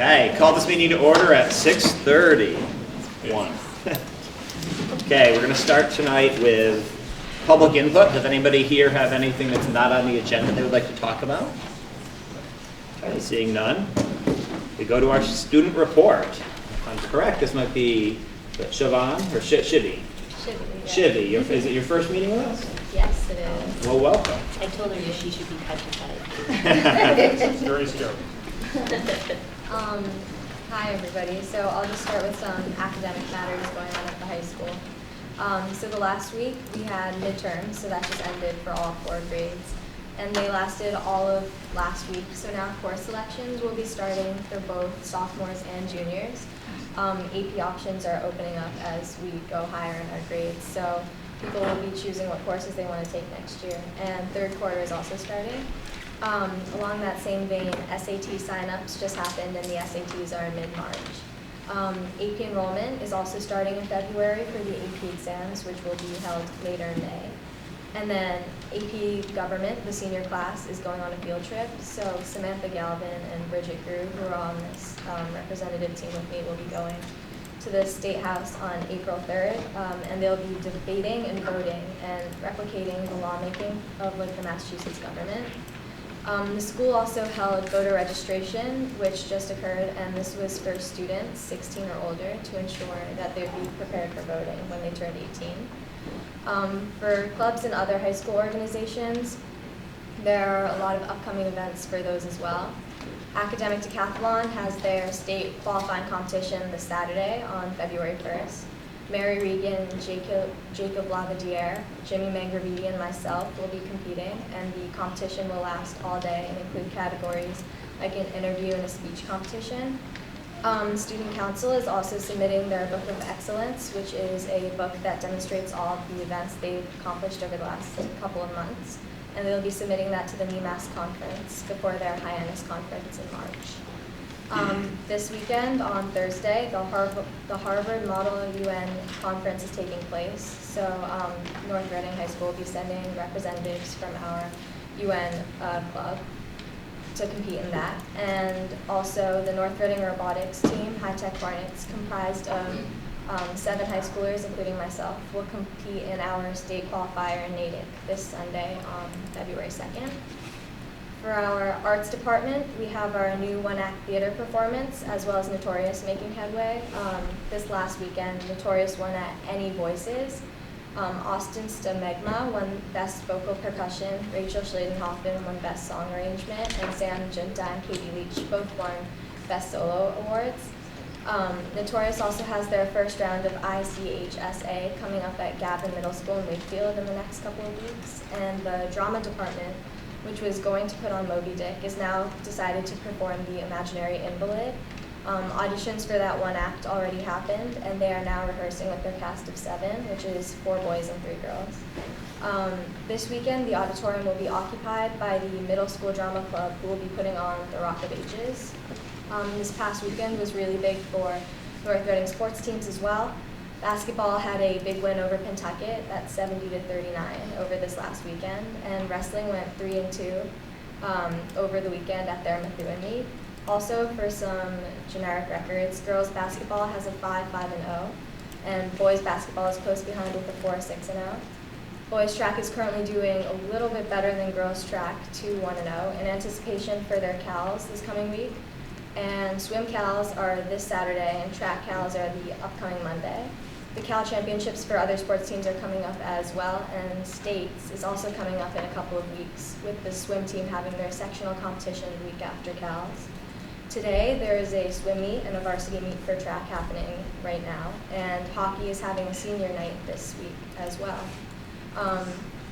Okay, call this meeting to order at 6:31. Okay, we're going to start tonight with public input. Does anybody here have anything that's not on the agenda they would like to talk about? Okay, seeing none. We go to our student report. If I'm correct, this might be Siobhan or Shivy? Shivy, is it your first meeting with us? Yes, it is. Well, welcome. I told her she should be petrified. Very scary. Hi everybody. So I'll just start with some academic matters going on at the high school. So the last week we had midterms, so that just ended for all 4 grades. And they lasted all of last week. So now course selections will be starting for both sophomores and juniors. AP options are opening up as we go higher in our grades. So people will be choosing what courses they want to take next year. And third quarter is also starting. Along that same vein, SAT signups just happened and the SATs are in mid-March. AP enrollment is also starting in February for the AP exams, which will be held later in May. And then AP government, the senior class, is going on a field trip. So Samantha Galvin and Bridget Grew, who are on this representative team with me, will be going to the State House on April 3rd, and they'll be debating and voting and replicating the lawmaking of the Massachusetts government. The school also held voter registration, which just occurred, and this was for students 16 or older to ensure that they'd be prepared for voting when they turned 18. For clubs and other high school organizations, there are a lot of upcoming events for those as well. Academic Decathlon has their state qualifying competition this Saturday on February 1st. Mary Regan, Jacob Lavadier, Jimmy Mangraviti, and myself will be competing, and the competition will last all day and include categories like an interview and a speech competition. Student Council is also submitting their Book of Excellence, which is a book that demonstrates all of the events they've accomplished over the last couple of months, and they'll be submitting that to the NEMAS conference before their Hyannis conference in March. This weekend, on Thursday, the Harvard Model UN conference is taking place. So North Reading High School will be sending representatives from our UN club to compete in that. And also the North Reading Robotics team, High Tech Hornets, comprised of 7 high schoolers, including myself, will compete in our state qualifier in Natick this Sunday on February 2nd. For our arts department, we have our new one-act theater performance, as well as Notorious making headway. This last weekend, Notorious won at Any Voices. Austin Stamegma won Best Vocal Percussion, Rachel Schladen-Hoffman won Best Song Arrangement, and Sam Junta and Katie Leach both won Best Solo Awards. Notorious also has their first round of ICHSA coming up at Gavin Middle School in Wakefield in the next couple of weeks, and the drama department, which was going to put on Moby Dick, is now decided to perform The Imaginary Invalid. Auditions for that one act already happened, and they are now rehearsing with their cast of 7, which is 4 boys and 3 girls. This weekend, the auditorium will be occupied by the Middle School Drama Club, who will be putting on The Rock of Ages. This past weekend was really big for North Reading sports teams as well. Basketball had a big win over Pentucket at 70-39 over this last weekend, and wrestling went 3-2 over the weekend at their Methuen meet. Also, for some generic records, girls basketball has a 5-5-0, and boys basketball is close behind with a 4-6-0. Boys track is currently doing a little bit better than girls track, 2-1-0, in anticipation for their CALs this coming week. And swim CALs are this Saturday, and track CALs are the upcoming Monday. The Cal Championships for other sports teams are coming up as well, and States is also coming up in a couple of weeks, with the swim team having their sectional competition the week after Cal's. Today, there is a swim meet and a varsity meet for track happening right now, and hockey is having a senior night this week as well.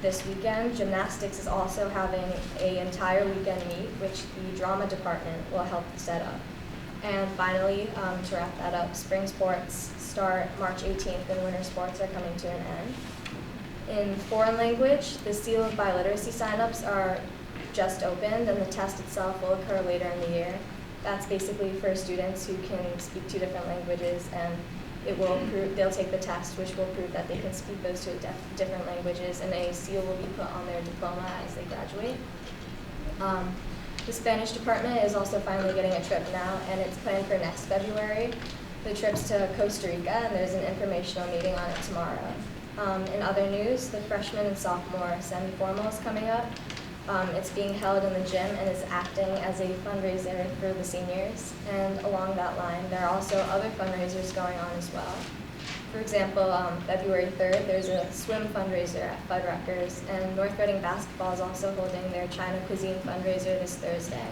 This weekend, gymnastics is also having an entire weekend meet, which the drama department will help set up. And finally, to wrap that up, spring sports start March 18th and winter sports are coming to an end. In foreign language, the Seal of Biliteracy signups are just opened, and the test itself will occur later in the year. That's basically for students who can speak 2 different languages, and they'll take the test, which will prove that they can speak those 2 different languages, and a seal will be put on their diploma as they graduate. The Spanish department is also finally getting a trip now, and it's planned for next February. The trip's to Costa Rica, and there's an informational meeting on it tomorrow. In other news, the freshman and sophomore semi-formal is coming up. It's being held in the gym and is acting as a fundraiser for the seniors. And along that line, there are also other fundraisers going on as well. For example, February 3rd, there's a swim fundraiser at Fuddruckers, and North Reading Basketball is also holding their China Cuisine fundraiser this Thursday.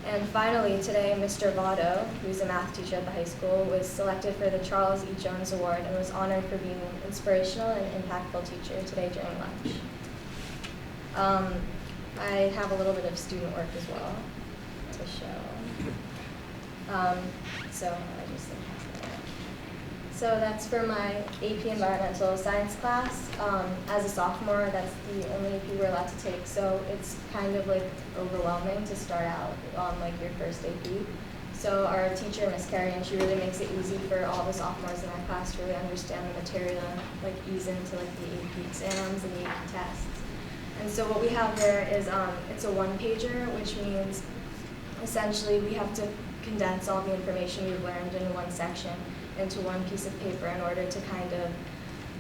And finally, today, Mr. Votto, who's a math teacher at the high school, was selected for the Charles E. Jones Award and was honored for being an inspirational and impactful teacher today during lunch. I have a little bit of student work as well to show. So that's for my AP Environmental Science class. As a sophomore, that's the only AP we're allowed to take, so it's kind of like overwhelming to start out on like your first AP. So our teacher, Miss Carey, and she really makes it easy for all the sophomores in our class to really understand the material and like ease into like the AP exams and the AP tests. And so what we have there is it's a one-pager, which means essentially we have to condense all the information we've learned in one section into one piece of paper in order to kind of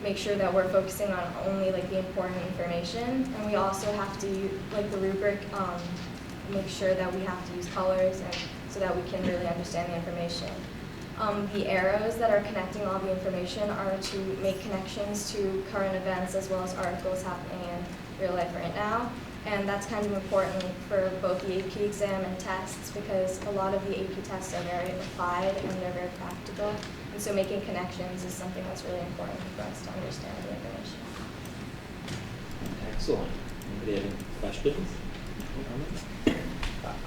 make sure that we're focusing on only like the important information. And we also have to, like the rubric, make sure that we have to use colors and so that we can really understand the information. The arrows that are connecting all the information are to make connections to current events as well as articles happening in real life right now. And that's kind of important for both the AP exam and tests because a lot of the AP tests are very applied and they're very practical. And so making connections is something that's really important for us to understand the information. Excellent. Anybody have any questions?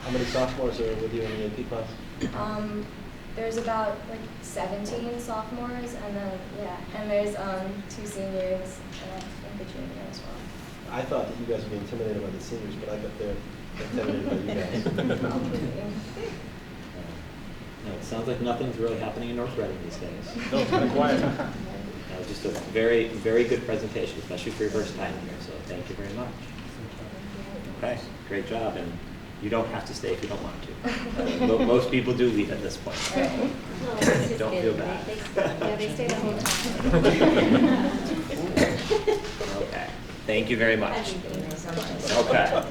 How many sophomores are with you in the AP class? There's about like 17 sophomores and then, and there's 2 seniors and I think a junior as well. I thought that you guys would be intimidated by the seniors, but I bet they're intimidated by you guys. No, it sounds like nothing's really happening in North Reading these days. No, it's kind of quiet. Just a very, very good presentation, especially for your first time here, so thank you very much. Okay, great job, and you don't have to stay if you don't want to. Most people do leave at this point. Don't feel bad. Yeah, they stay the whole time. Okay, thank you very much. Okay,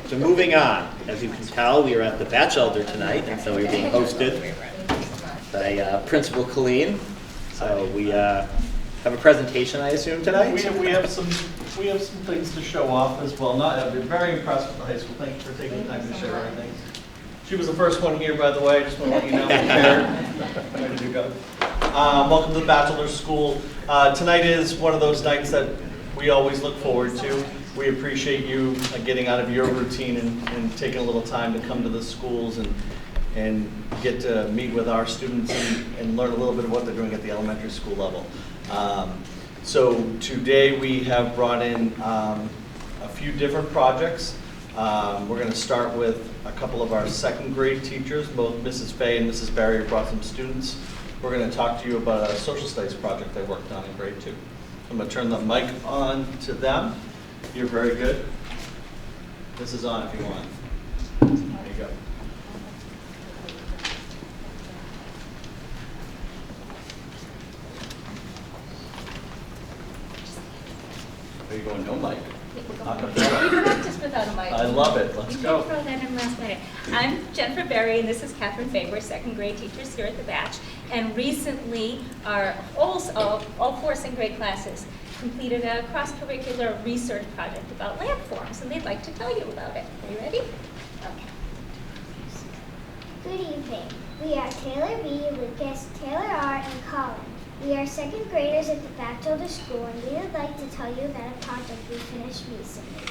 so moving on. As you can tell, we are at the Batchelder tonight, and so we're being hosted by Principal Colleen. So we have a presentation, I assume, tonight? We have some things to show off as well. I've been very impressed with the high school. Thank you for taking the time to share everything. She was the first one here, by the way. I just want to let you know. Ready to go. Welcome to the Batchelder School. Tonight is one of those nights that we always look forward to. We appreciate you getting out of your routine and taking a little time to come to the schools and get to meet with our students and learn a little bit of what they're doing at the elementary school level. So today we have brought in a few different projects. We're going to start with a couple of our second grade teachers. Both Mrs. Fay and Mrs. Barrier brought some students. We're going to talk to you about a social studies project they worked on in grade 2. I'm going to turn the mic on to them. You're very good. This is on if you want. There you go. Are you going no mic? Not gonna try. We practice without a mic. I love it. Let's You go. can throw that in last minute. I'm Jennifer Berry, and this is Catherine Fay. We're second grade teachers here at the Batch. And recently, all 4 second grade classes completed a cross-curricular research project about landforms, and they'd like to tell you about it. Are you ready? Okay. Good evening. We are Taylor B., Lucas, Taylor R., and Colin. We are second graders at the Batchelder School, and we would like to tell you about a project we finished recently.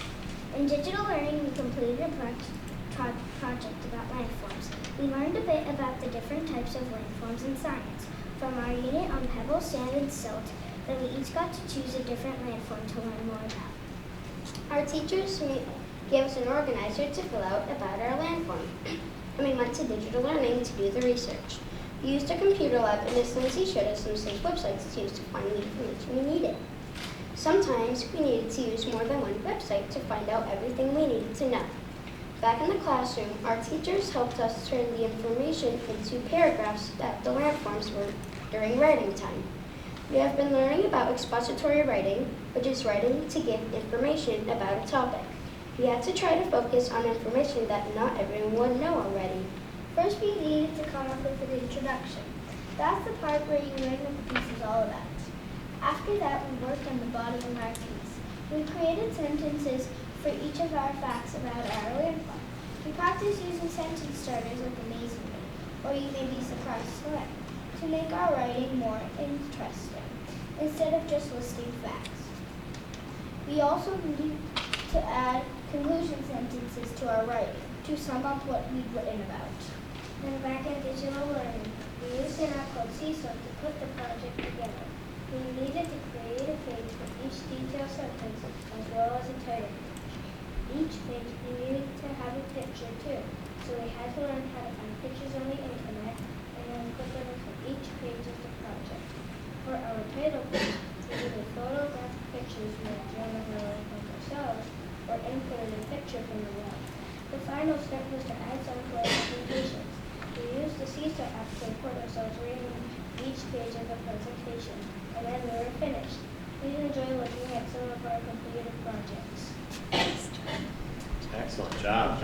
In digital learning, we completed a project about landforms. We learned a bit about the different types of landforms in science. From our unit on pebble, sand, and silt, then we each got to choose a different landform to learn more about. Our teachers gave us an organizer to fill out about our landform, and we went to digital learning to do the research. We used a computer lab, and Miss Lindsay showed us some safe websites to use to find the information we needed. Sometimes we needed to use more than one website to find out everything we needed to know. Back in the classroom, our teachers helped us turn the information into paragraphs that the landforms were during writing time. We have been learning about expository writing, which is writing to give information about a topic. We had to try to focus on information that not everyone would know already. First, we needed to come up with an introduction. That's the part where you learn what the piece is all about. After that, we worked on the body of our piece. We created sentences for each of our facts about our landform. We practiced using sentence starters like amazingly, or you may be surprised to learn, to make our writing more interesting, instead of just listing facts. We also need to add conclusion sentences to our writing, to sum up what we've written about. Then back in digital learning, we used an app called Seesaw to put the project together. We needed to create a page for each detailed sentence as well as a title page. Each page we needed to have a picture too, so we had to learn how to find pictures on the internet and then put them into each page of the project. For our title page, we either photographed pictures from the journal of our life of ourselves or inputted a picture from the web. The final step was to add some to our presentations. We used the Seesaw app to record ourselves reading each page of the presentation, and then we were finished. Please enjoy looking at some of our completed projects. Excellent job.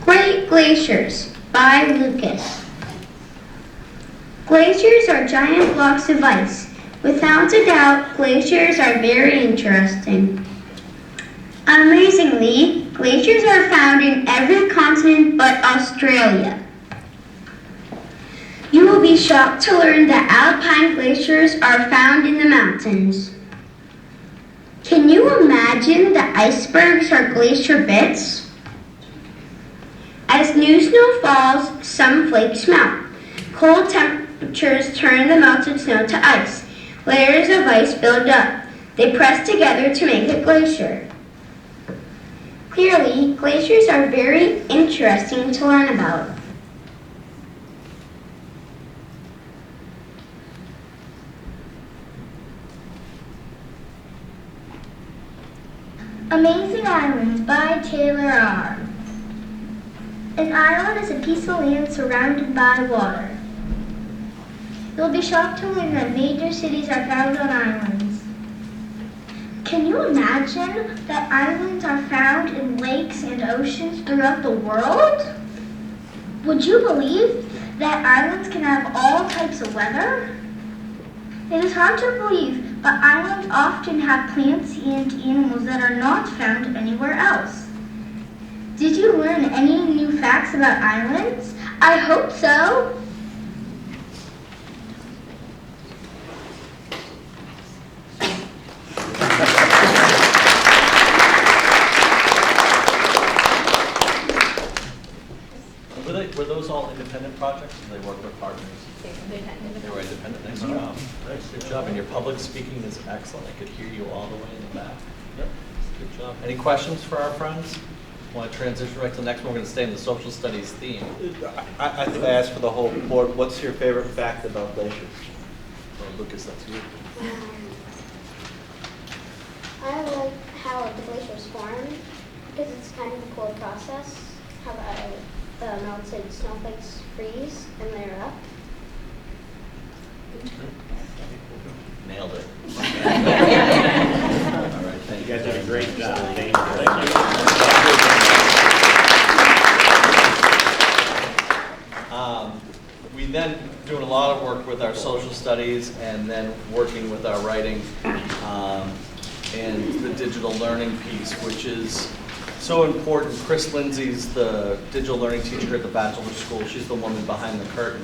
Great Glaciers by Lucas. Glaciers are giant blocks of ice. Without a doubt, glaciers are very interesting. Amazingly, glaciers are found in every continent but Australia. You will be shocked to learn that alpine glaciers are found in the mountains. Can you imagine that icebergs are glacier bits? As new snow falls, some flakes melt. Cold temperatures turn the melted snow to ice. Layers of ice build up. They press together to make a glacier. Clearly, glaciers are very interesting to learn about. Amazing Islands by Taylor R. An island is a piece of land surrounded by water. You'll be shocked to learn that major cities are found on islands. Can you imagine that islands are found in lakes and oceans throughout the world? Would you believe that islands can have all types of weather? It is hard to believe, but islands often have plants and animals that are not found anywhere else. Did you learn any new facts about islands? I hope so. Were those all independent projects, or did they work with partners? They were independent. Nice job. Good job. And your public speaking is excellent. I could hear you all the way in the back. Yep. Good job. Any questions for our friends? Want to transition right to the next one? We're going to stay in the social studies theme. I think I asked for the whole board, what's your favorite fact about glaciers? Well, Lucas, that's you. I like how the glaciers form because it's kind of a cool process. How the melted snowflakes freeze and layer up. Nailed it. All right, thank You guys did a great job. Thank you. We then doing a lot of work with our social studies and then working with our writing and the digital learning piece, which is so important. Chris Lindsay's the digital learning teacher here at the Batchelder School. She's the woman behind the curtain.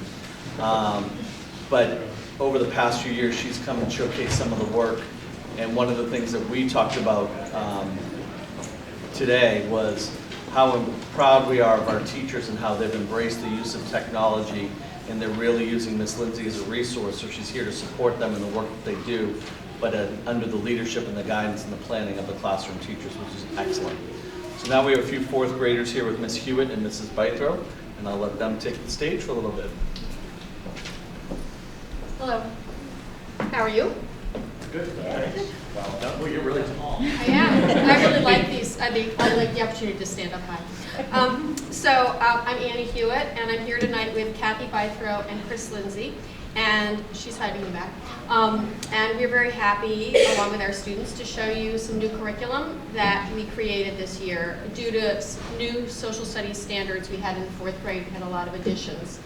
But over the past few years, she's come and showcased some of the work. And one of the things that we talked about today was how proud we are of our teachers and how they've embraced the use of technology, and they're really using Miss Lindsay as a resource. So she's here to support them in the work that they do, but under the leadership and the guidance and the planning of the classroom teachers, which is excellent. So now we have a few fourth graders here with Miss Hewitt and Mrs. Bythrow, and I'll let them take the stage for a little bit. Hello. How are you? Good. Thanks. Well done. Well, you're really tall. I am. I really like these. I like the opportunity to stand up high. I'm Annie Hewitt, and I'm here tonight with Kathy Bythrow and Chris Lindsay, and she's hiding in the back. And we're very happy, along with our students, to show you some new curriculum that we created this year. Due to new social studies standards we had in the 4th grade, we had a lot of additions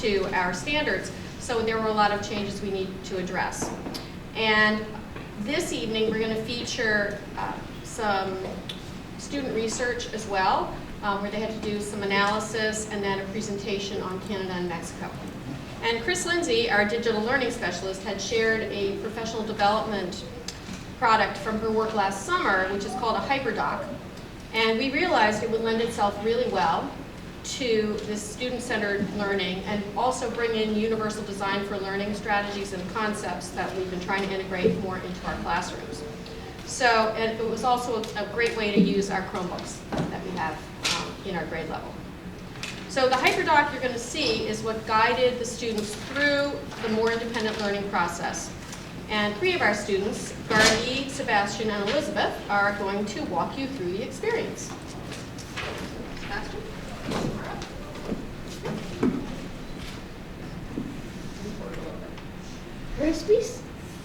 to our standards. So there were a lot of changes we need to address. And this evening, we're going to feature some student research as well, where they had to do some analysis and then a presentation on Canada and Mexico. And Chris Lindsay, our digital learning specialist, had shared a professional development product from her work last summer, which is called a HyperDoc. And we realized it would lend itself really well to this student-centered learning and also bring in universal design for learning strategies and concepts that we've been trying to integrate more into our classrooms. So, and it was also a great way to use our Chromebooks that we have in our grade level. So the HyperDoc you're going to see is what guided the students through the more independent learning process. And 3 of our students, Gargi, Sebastian, and Elizabeth, are going to walk you through the experience. Sebastian?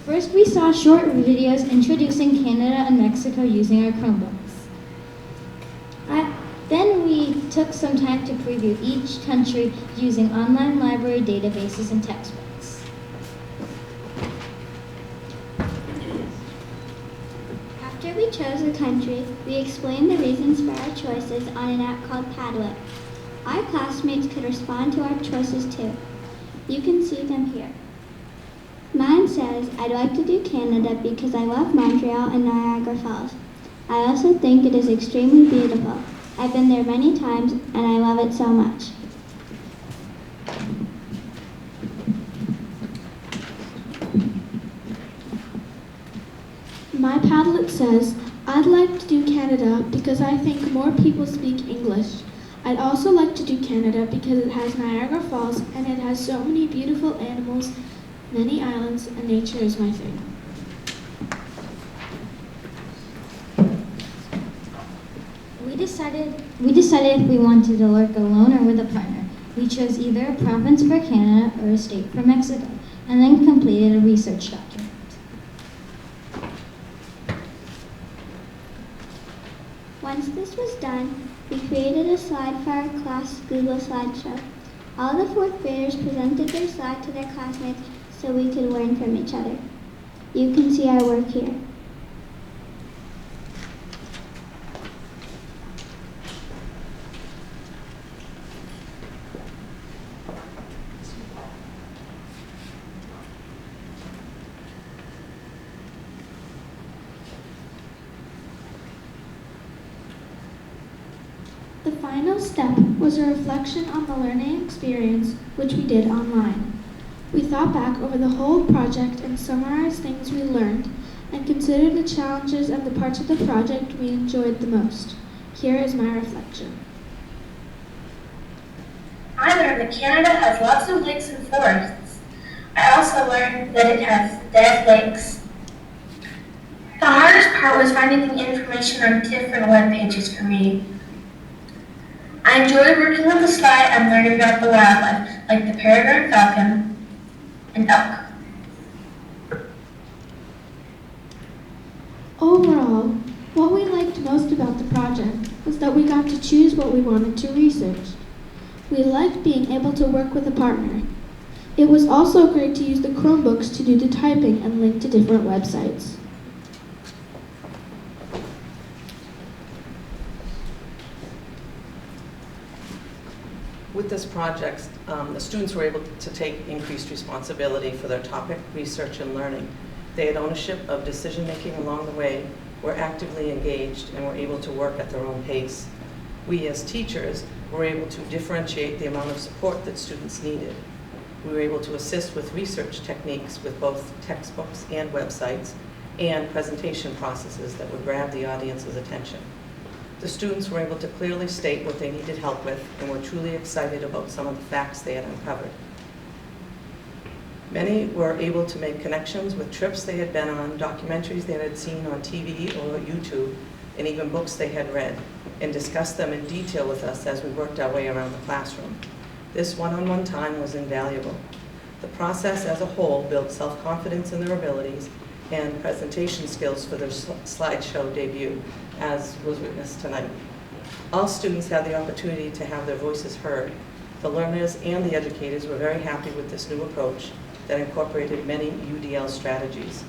First we saw short videos introducing Canada and Mexico using our Chromebooks. Then we took some time to preview each country using online library databases and textbooks. After we chose a country, we explained the reasons for our choices on an app called Padlet. Our classmates could respond to our choices too. You can see them here. Mine says, I'd like to do Canada because I love Montreal and Niagara Falls. I also think it is extremely beautiful. I've been there many times and I love it so much. My Padlet says, I'd like to do Canada because I think more people speak English. I'd also like to do Canada because it has Niagara Falls and it has so many beautiful animals, many islands, and nature is my thing. We decided if we wanted to work alone or with a partner. We chose either a province for Canada or a state for Mexico, and then completed a research document. Once this was done, we created a slide for our class Google slideshow. All the 4th graders presented their slide to their classmates so we could learn from each other. You can see our work here. The final step was a reflection on the learning experience, which we did online. We thought back over the whole project and summarized things we learned, and considered the challenges and the parts of the project we enjoyed the most. Here is my reflection. I learned that Canada has lots of lakes and forests. I also learned that it has dead lakes. The hardest part was finding the information on different web pages for me. I enjoyed working on the slide and learning about the wildlife, like the peregrine falcon and elk. Overall, what we liked most about the project was that we got to choose what we wanted to research. We liked being able to work with a partner. It was also great to use the Chromebooks to do the typing and link to different websites. With this project, the students were able to take increased responsibility for their topic, research, and learning. They had ownership of decision-making along the way, were actively engaged, and were able to work at their own pace. We, as teachers, were able to differentiate the amount of support that students needed. We were able to assist with research techniques with both textbooks and websites, and presentation processes that would grab the audience's attention. The students were able to clearly state what they needed help with and were truly excited about some of the facts they had uncovered. Many were able to make connections with trips they had been on, documentaries they had seen on TV or YouTube, and even books they had read, and discussed them in detail with us as we worked our way around the classroom. This one-on-one time was invaluable. The process as a whole built self-confidence in their abilities and presentation skills for their slideshow debut, as was witnessed tonight. All students had the opportunity to have their voices heard. The learners and the educators were very happy with this new approach that incorporated many UDL strategies.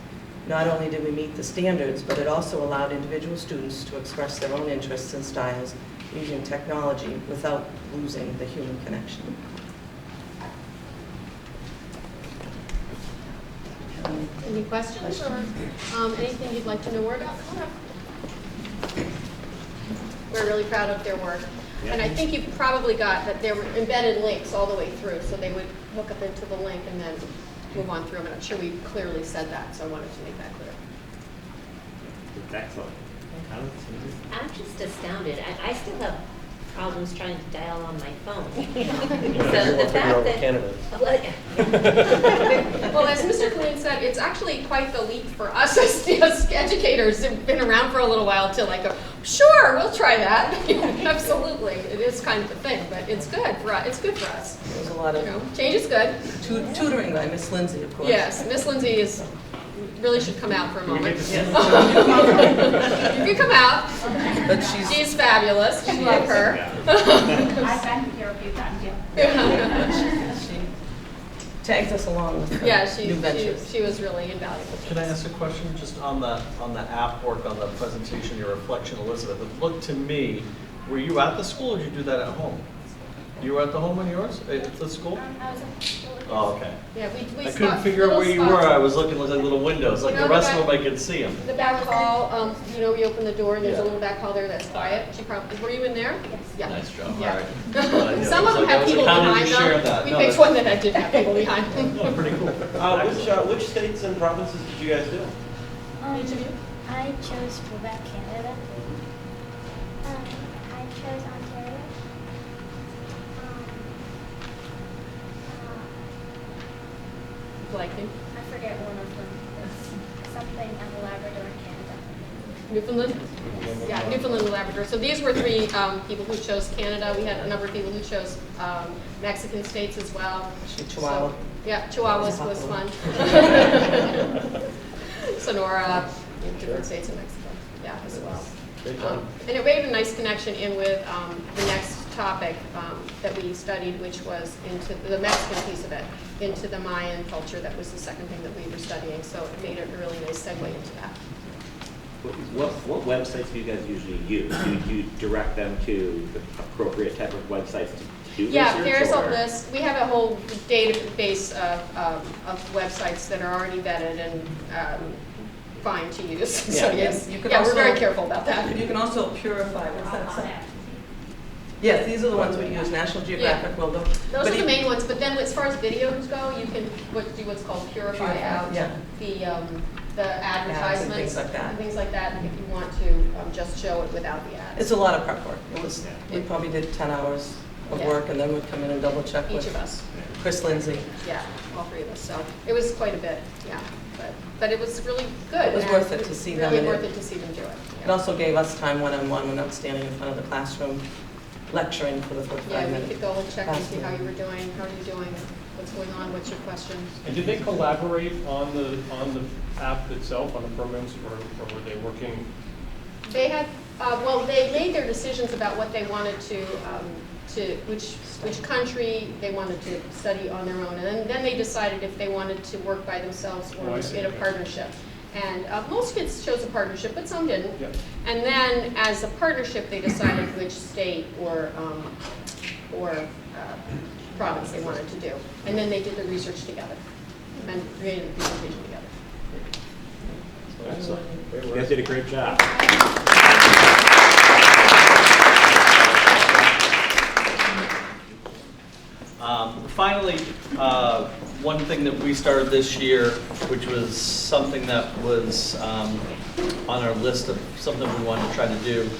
Not only did we meet the standards, but it also allowed individual students to express their own interests and styles using technology without losing the human connection. Any questions or anything you'd like to know more about? Come on up. We're really proud of their work. And I think you probably got that there were embedded links all the way through, so they would hook up into the link and then move on through them. And I'm sure we clearly said that, so I wanted to make that clear. Excellent. I'm just astounded. I still have problems trying to dial on my phone. So the fact that well, as Mr. Colleen said, it's actually quite the leap for us as educators who've been around for a little while to like go, sure, we'll try that. Absolutely, it is kind of a thing, but it's good for us. It's good for us. There's a lot of change is good. Tutoring by Miss Lindsay, of course. Yes, Miss Lindsay really should come out for a moment. You can come out. But she's fabulous. We love her. I've been here a few times, She tags us along with her new ventures. She was really invaluable. Can I ask a question just on the app work, on the presentation, your reflection, Elizabeth? It looked to me, were you at the school or did you do that at home? You were at the home on yours, at the school? I was at school. Oh, okay. Yeah, we I couldn't figure out where you were. I was looking at little windows, like the rest of them I could see them. The back hall, we open the door and there's a little back hall there that's quiet. Were you in there? Yes. Yeah. Nice job. Yeah. All right. Some of them have people behind them. We picked one that didn't have people behind them. Oh, pretty cool. Which states and provinces did you guys do? Each of you? I chose Quebec, Canada. I chose Ontario. Liking. I forget one of them. Something on the Labrador, Canada. Newfoundland? Yeah, Newfoundland and Labrador. So these were three people who chose Canada. We had a number of people who chose Mexican states as well. Chihuahua. So, yeah, Chihuahua was fun. Sonora, different states in Mexico, yeah, as well. And it made a nice connection in with the next topic that we studied, which was into the Mexican piece of it, into the Mayan culture. That was the second thing that we were studying, so it made a really nice segue into that. What websites do you guys usually use? Do you direct them to the appropriate type of websites to do Yeah, research? there's a list. We have a whole database of websites that are already vetted and fine to use. So yes, we're very careful about that. You can also purify, what's that say? Yes, these are the ones we use, National Geographic will do. Those are the main ones, but then as far as videos go, you can do what's called purify out the advertisements and things like that. if you want to just show it without the ads. It's a lot of prep work. We probably did 10 hours of work, and then we'd come in and double check with each of us. Chris Lindsay. Yeah, all three of us. So it was quite a bit, yeah. But it was really good. It was worth it to see them. Really worth it to see them do it. Yeah. It also gave us time one-on-one when not standing in front of the classroom, lecturing for the 45 minutes. Yeah, we could go and check and see how you were doing, what's going on, what's your question. And did they collaborate on the app itself, on the programs, or were they working? They had, they made their decisions about what they wanted to which country they wanted to study on their own, and then they decided if they wanted to work by themselves or in a partnership. And most kids chose a partnership, but some didn't. Yep. And then, as a partnership, they decided which state or province they wanted to do. And then they did the research together and created the presentation together. Excellent. You guys did a great job. Finally, one thing that we started this year, which was something that was on our list of something we wanted to try to do,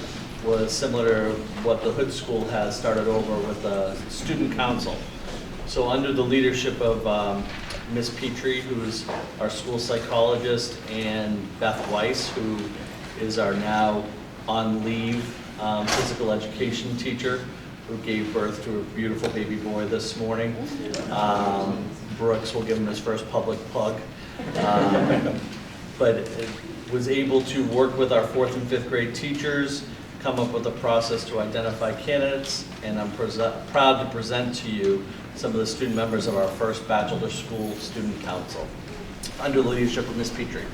was similar to what the Hood School has started over with the student council. So under the leadership of Miss Petrie, who is our school psychologist, and Beth Weiss, who is our now on leave physical education teacher, who gave birth to a beautiful baby boy this morning. Brooks will give him his first public plug. But was able to work with our 4th and 5th grade teachers, come up with a process to identify candidates, and I'm proud to present to you some of the student members of our first Batchelder School Student Council, under the leadership of Ms. Petrie.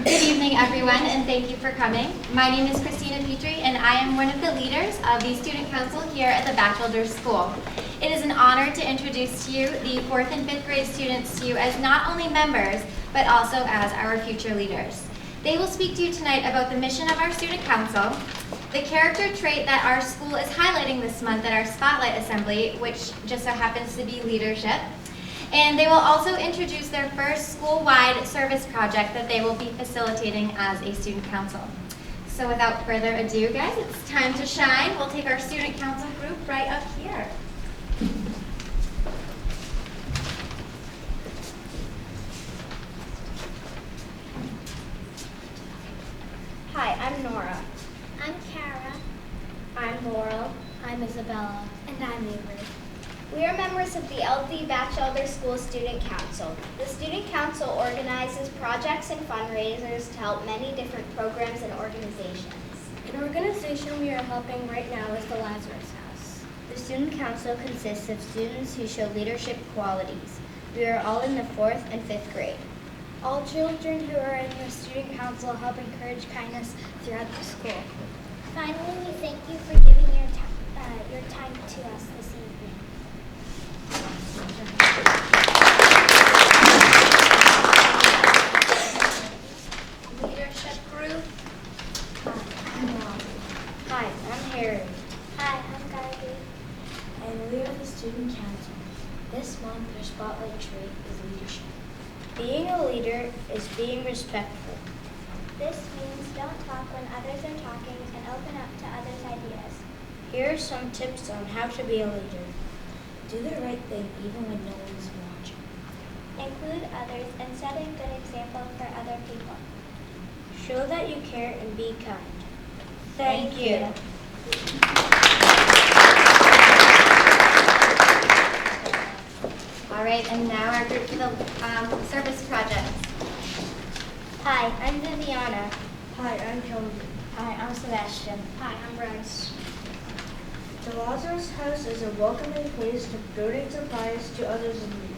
Good evening, everyone, and thank you for coming. My name is Christina Petrie, and I am one of the leaders of the Student Council here at the Batchelder School. It is an honor to introduce to you the 4th and 5th grade students to you as not only members, but also as our future leaders. They will speak to you tonight about the mission of our Student Council, the character trait that our school is highlighting this month at our Spotlight Assembly, which just so happens to be leadership. And they will also introduce their first school-wide service project that they will be facilitating as a student council. So without further ado, guys, it's time to shine. We'll take our student council group right up here. Hi, I'm Nora. I'm Kara. I'm Laurel. I'm Isabella. And I'm Avery. We are members of the LD Batchelder School Student Council. The Student Council organizes projects and fundraisers to help many different programs and organizations. An organization we are helping right now is the Lazarus House. The Student Council consists of students who show leadership qualities. We are all in the 4th and 5th grade. All children who are in the Student Council help encourage kindness throughout the school. Finally, we thank you for giving your time to us this evening. Leadership group. Hi, I'm Harry. Hi, I'm Garvey. And we are the Student Council. This month, our spotlight trait is leadership. Being a leader is being respectful. This means don't talk when others are talking and open up to others' ideas. Here are some tips on how to be a leader. Do the right thing even when no one is watching. Include others and set a good example for other people. Show that you care and be kind. Thank you. All right, and now our group for the service projects. Hi, I'm Viviana. Hi, I'm Kelly. Hi, I'm Sebastian. Hi, I'm Bryce. The Lazarus House is a welcoming place to donate supplies to others in need.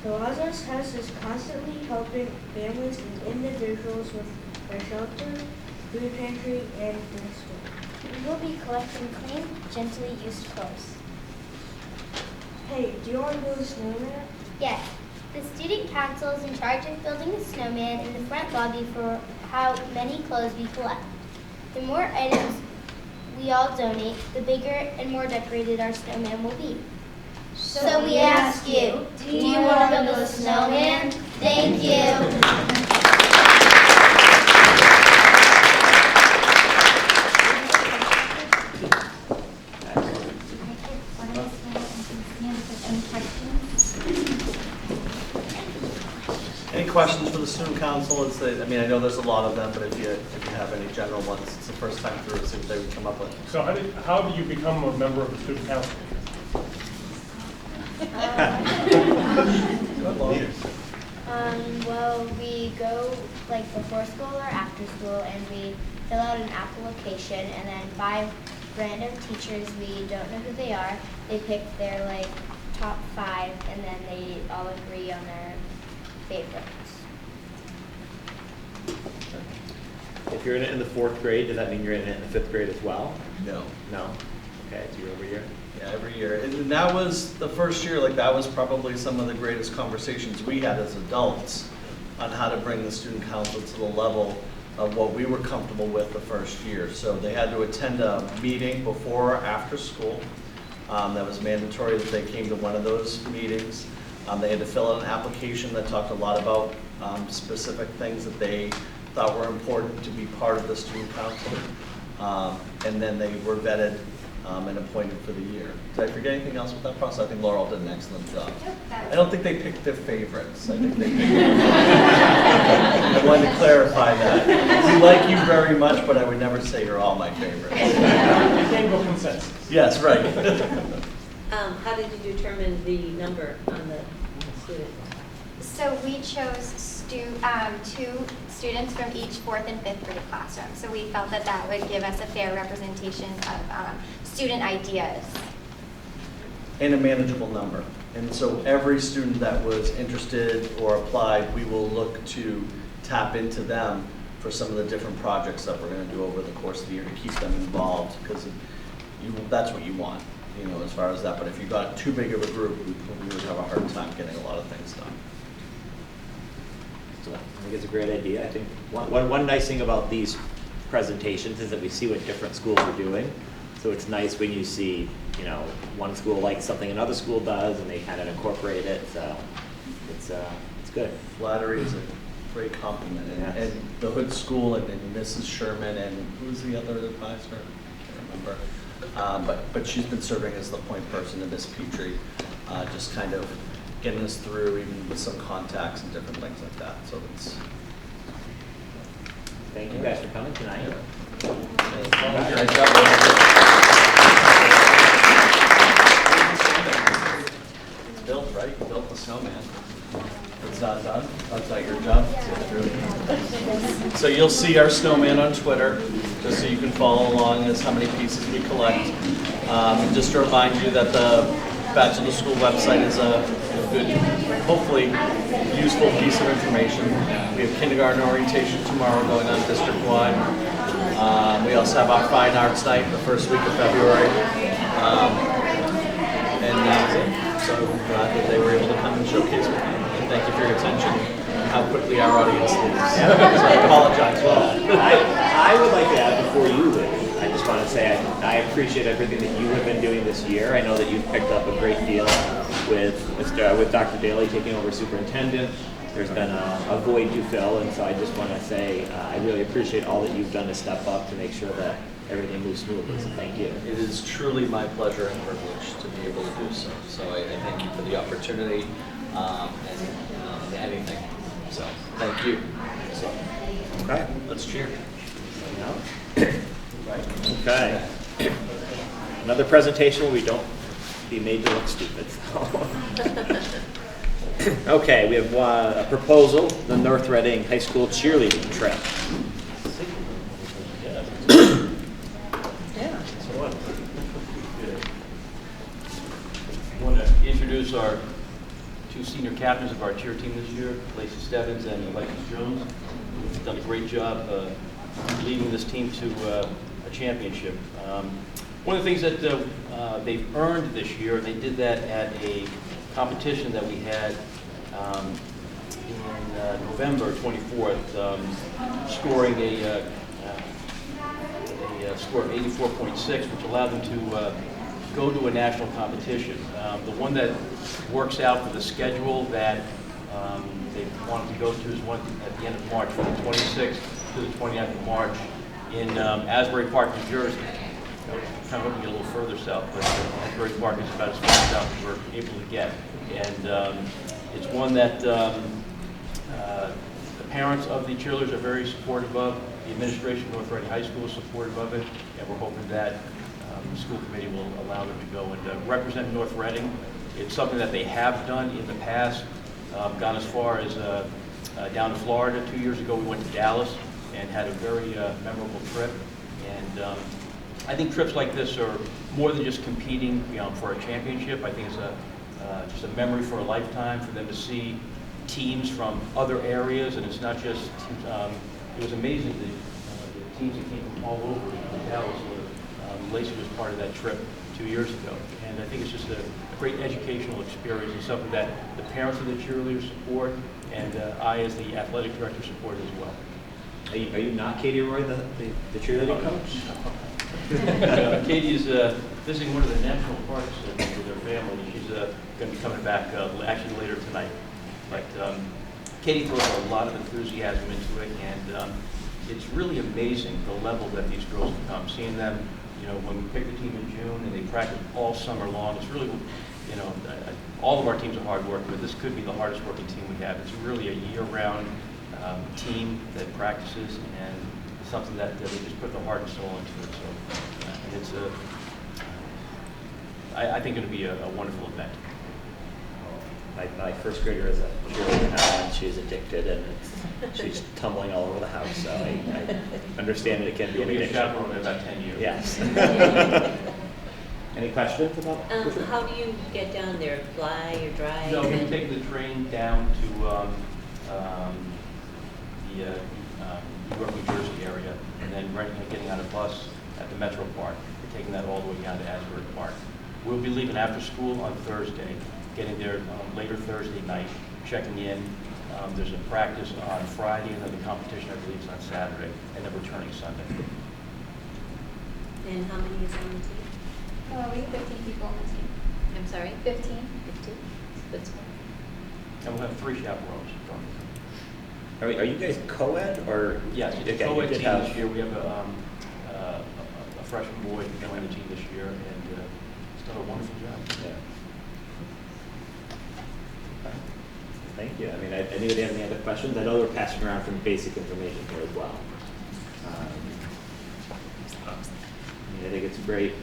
The Lazarus House is constantly helping families and individuals with their shelter, food pantry, and their school. We will be collecting clean, gently used clothes. Hey, do you want to build a snowman? Yes. The Student Council is in charge of building a snowman in the front lobby for how many clothes we collect. The more items we all donate, the bigger and more decorated our snowman will be. So we ask you, do you want to build a snowman? Thank you. Any questions for the student council? I mean, I know there's a lot of them, but if you have any general ones, it's the first time through, see what they would come up with. So how do you become a member of the student council? Well, we go like before school or after school, and we fill out an application, and then 5 random teachers, we don't know who they are, they pick their like top 5, and then they all agree on their favorites. If you're in it in the 4th grade, does that mean you're in it in the 5th grade as well? No. No? Okay, it's year over year. Yeah, every year. And that was the first year, like that was probably some of the greatest conversations we had as adults on how to bring the student council to the level of what we were comfortable with the first year. So they had to attend a meeting before or after school. That was mandatory that they came to one of those meetings. They had to fill out an application that talked a lot about specific things that they thought were important to be part of the student council. And then they were vetted and appointed for the year. Did I forget anything else with that process? I think Laurel did an excellent job. I don't think they picked their favorites. I think they picked I wanted to clarify that. We like you very much, but I would never say you're all my favorites. Can't go consensus. Yes, right. How did you determine the number on the students? So we chose 2 students from each 4th and 5th grade classroom. So we felt that that would give us a fair representation of student ideas. And a manageable number. And so every student that was interested or applied, we will look to tap into them for some of the different projects that we're going to do over the course of the year to keep them involved, because that's what you want, you know, as far as that. But if you got too big of a group, we would have a hard time getting a lot of things done. So I think it's a great idea. I think one nice thing about these presentations is that we see what different schools are doing. So it's nice when you see, you know, one school likes something another school does, and they kind of incorporate it. So it's good. Flattery is a Great compliment. Yes. And the Hood School and Mrs. Sherman and who's the other advisor? I can't remember. But she's been serving as the point person, and Miss Petrie, just kind of getting us through, even with some contacts and different things like that. So it's. Thank you guys for coming tonight. Nice job. Built, right? You built the snowman. It's not done? That's not your job? So you'll see our snowman on Twitter, just so you can follow along as how many pieces we collect. Just to remind you that the Batchelder School website is a good, hopefully useful piece of information. We have kindergarten orientation tomorrow going on district-wide. We also have our Fine Arts Night the first week of February. And that's it. So glad that they were able to come and showcase with me. And thank you for your attention and how quickly our audience leaves. So I apologize. I would like to add before you leave, I just want to say I appreciate everything that you have been doing this year. I know that you've picked up a great deal with Dr. Daly taking over superintendent. There's been a void to fill, and so I just want to say I really appreciate all that you've done to step up to make sure that everything moves smoothly, so thank you. It is truly my pleasure and privilege to be able to do so. So I thank you for the opportunity and anything. So thank you. So, okay, let's cheer. Okay. Another presentation where we don't be made to look stupid. Okay, we have a proposal, the North Reading High School cheerleading trip. I want to introduce our two senior captains of our cheer team this year, Lacey Stebbins and Alexis Jones. They've done a great job leading this team to a championship. One of the things that they've earned this year, they did that at a competition that we had in November 24th, scoring a score of 84.6, which allowed them to go to a national competition. The one that works out for the schedule that they wanted to go to is one at the end of March, from the 26th to the 29th of March in Asbury Park, New Jersey. Kind of looking a little further south, but Asbury Park is about as far south as we're able to get. And it's one that the parents of the cheerleaders are very supportive of. The administration of North Reading High School is supportive of it, and we're hoping that the school committee will allow them to go and represent North Reading. It's something that they have done in the past, gone as far as down to Florida. 2 years ago we went to Dallas and had a very memorable trip. And I think trips like this are more than just competing for a championship. I think it's just a memory for a lifetime for them to see teams from other areas, and it's not just, it was amazing the teams that came from all over Dallas. Lacey was part of that trip, 2 years ago. And I think it's just a great educational experience and something that the parents of the cheerleaders support, and I, as the athletic director, support as well. Are you not Katie Roy, the cheerleading coach? Katie is visiting one of the national parks with her family. She's going to be coming back actually later tonight. But Katie throws a lot of enthusiasm into it, and it's really amazing the level that these girls have come. Seeing them, when we pick the team in June and they practice all summer long, it's really, all of our teams are hard working, but this could be the hardest working team we have. It's really a year-round team that practices, and something that they just put the heart and soul into it. So, and it's I think it'll be a wonderful event. My first grader is a cheerleader now, and she's addicted, and she's tumbling all over the house. So I understand that it can be an You'll be a addiction. chaperone in about 10 years. Yes. Any questions about? How do you get down there? Fly or drive? No, we take the train down to the New York, New Jersey area, and then getting on a bus at the Metro Park, and taking that all the way down to Asbury Park. We'll be leaving after school on Thursday, getting there later Thursday night, checking in. There's a practice on Friday, and then the competition, I believe, is on Saturday, and then returning Sunday. And how many is on the team? We have 15 people on the team. I'm sorry? 15. 15? That's And we'll have 3 chaperones. Are you guys co-ed or? Yes, it's a Okay, co-ed you did team have- this year. We have a freshman boy joining the team this year, and he's done a wonderful job. Yeah. Okay. Thank you. I mean, anybody have any other questions? I know we're passing around some basic information here as well. I think it's a great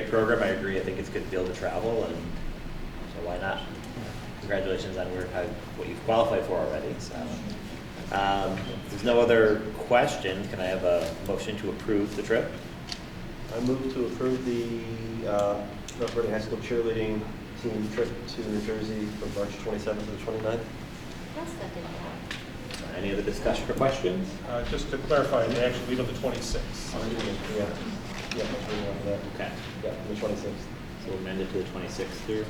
program. I agree. I think it's good to be able to travel, and so why not? Congratulations on what you've qualified for already. So, if there's no other questions, can I have a motion to approve the trip? I move to approve the North Reading High School cheerleading team trip to New Jersey from March 27th to the 29th. I'll second that. Any other discussion or questions? Just to clarify, they actually leave on the 26th. Yeah, that's really on that. Okay. Yeah, the 26th. So we'll amend it to the 26th here?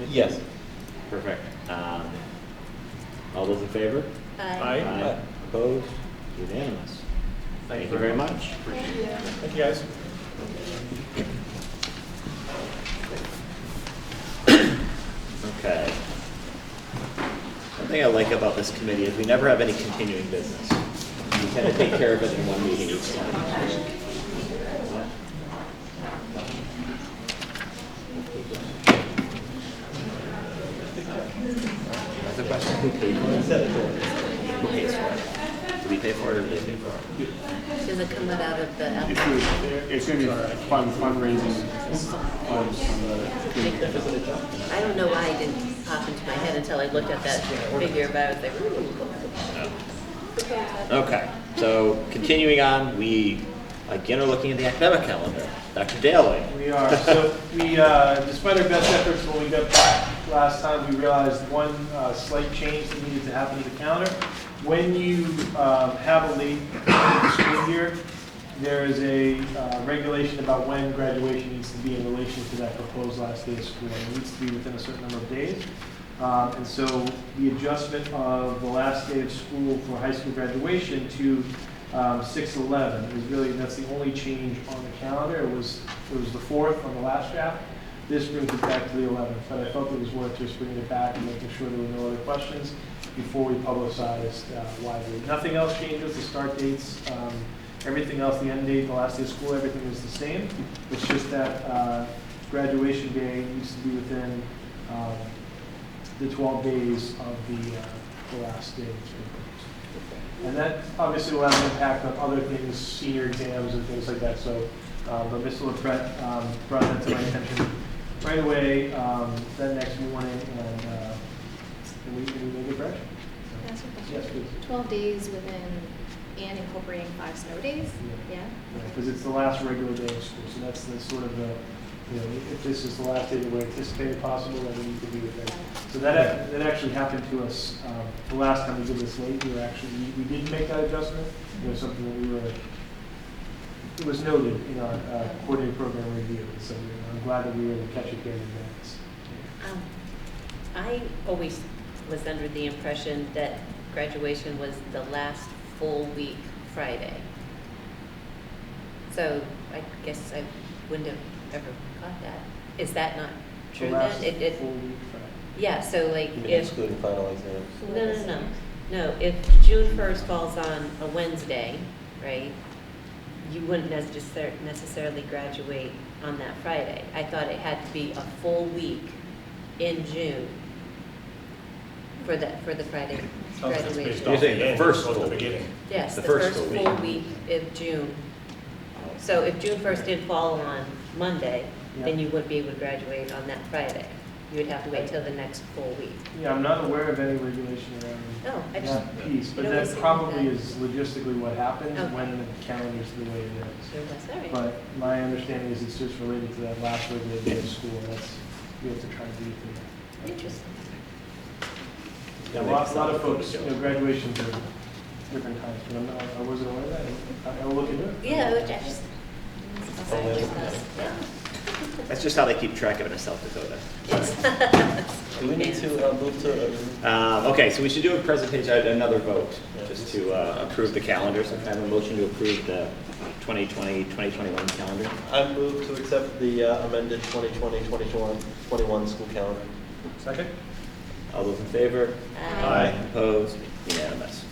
Yes. Perfect. All those in favor? Aye. Opposed? Unanimous. Thank you very much. Appreciate it. Thank you, guys. Okay. One thing I like about this committee is we never have any continuing business. We tend to take care of it in one meeting each time. That's a question. Who paid for it? Who pays for it? Do we pay for it or do they pay for it? Does it come out of the? It's going to be fundraising funds. I don't know why it didn't pop into my head until I looked at that figure, but I was like, ooh. Okay, so continuing on, we again are looking at the academic calendar. Dr. Daly. We are. So we, despite our best efforts when we got back last time, we realized one slight change that needed to happen to the calendar. When you have a late school year, there is a regulation about when graduation needs to be in relation to that proposed last day of school. It needs to be within a certain number of days. And so the adjustment of the last day of school for high school graduation to 6/11 is really, that's the only change on the calendar. It was the 4th on the last draft. This brings it back to the 11th, but I felt it was worth just bringing it back and making sure there were no other questions before we publicized widely. Nothing else changes, the start dates, everything else, the end date, the last day of school, everything is the same. It's just that graduation day needs to be within the 12 days of the last day. And that obviously will have an impact on other things, senior exams and things like that. So, but Mr. LaPrette brought that to my attention right away that next morning, and we made it correct. Yes, please. 12 days within and incorporating 5 snow days? Yeah. Because it's the last regular day of school, so that's sort of the, if this is the last day that we're anticipating possible, then we need to be within. So that actually happened to us the last time we did this late. We didn't make that adjustment. It was something that we it was noted in our coordinated program review, so I'm glad that we were able to catch it here in advance. I always was under the impression that graduation was the last full week Friday. So I guess I wouldn't have ever caught that. Is that not true The last then? full week Friday. Yeah, so like You mean if, excluding final exams? no, if June 1st falls on a Wednesday, right, you wouldn't necessarily graduate on that Friday. I thought it had to be a full week in June for the Friday graduation. You're saying the first full week? Yes, The the first first full full week. week of June. So if June 1st did fall on Monday, then you wouldn't be able to graduate on that Friday. You would have to wait till the next full week. Yeah, I'm not aware of any regulation around No, I just- that piece, but it that always seemed probably that- is logistically what happens Okay. when the calendar's the way it is. Sure was, all right. But my understanding is it's just related to that last regular day of school, and that's, we have to try to do it. Interesting. Yeah, a lot of folks, graduations are different times, but I wasn't aware of that. I'll look into it. Yeah, I just. Yeah. That's just how they keep track of it in South Dakota. Do we need to move to? Okay, so we should do a presentation, another vote, just to approve the calendar. So can I have a motion to approve the 2020-2021 calendar? I move to accept the amended 2020-2021 school calendar. Second? All those in favor? Aye. Opposed? Unanimous.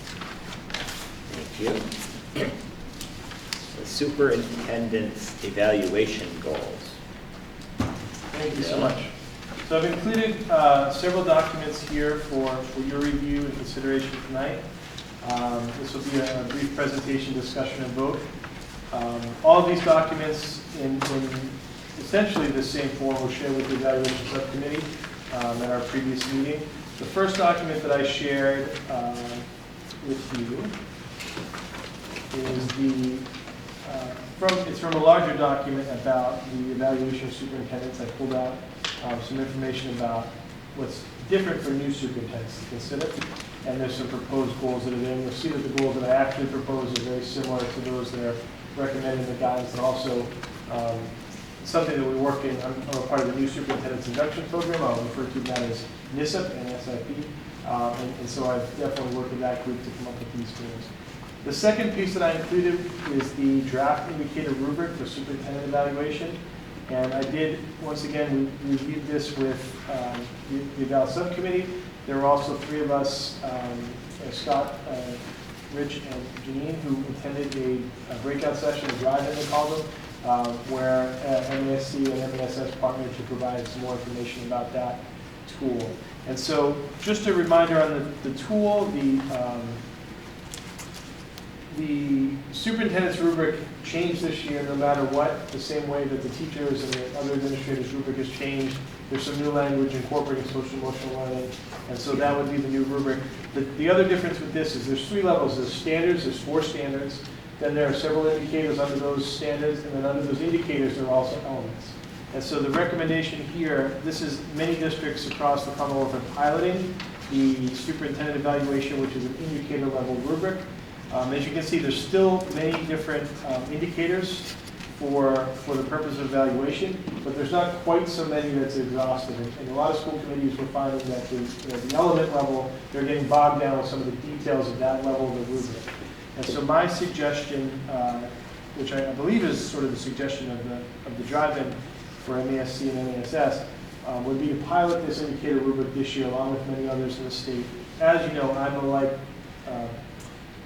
Thank you. The superintendent's evaluation goals. Thank you so much. So I've included several documents here for your review and consideration tonight. This will be a brief presentation, discussion, and vote. All of these documents in essentially the same form were shared with the evaluation subcommittee at our previous meeting. The first document that I shared with you is it's from a larger document about the evaluation of superintendents. I pulled out some information about what's different for new superintendents to consider, and there's some proposed goals that are there. You'll see that the goals that I actually propose are very similar to those that are recommended in the guidance, and also something that we work in. I'm a part of the new superintendent's induction program. I'll refer to that as NISIP and SIP, and so I've definitely worked with that group to come up with these goals. The second piece that I included is the draft indicator rubric for superintendent evaluation. And I did, once again, we reviewed this with the eval subcommittee. There were also three of us, Scott, Rich, and Janine, who attended a breakout session, a drive-in they called them, where MASC and MASS partnered to provide some more information about that tool. And so just a reminder on the tool, the superintendent's rubric changed this year no matter what, the same way that the teachers and the other administrators' rubric has changed. There's some new language incorporating social emotional learning, and so that would be the new rubric. The other difference with this is there's three levels. There's standards, there's 4 standards, then there are several indicators under those standards, and then under those indicators there are also elements. And so the recommendation here, this is many districts across the Commonwealth are piloting the superintendent evaluation, which is an indicator level rubric. As you can see, there's still many different indicators for the purpose of evaluation, but there's not quite so many that's exhaustive. And a lot of school committees were finding that the element level, they're getting bogged down with some of the details of that level of the rubric. And so my suggestion, which I believe is sort of the suggestion of the drive-in for MASC and MASS, would be to pilot this indicator rubric this year along with many others in the state. As you know, I'm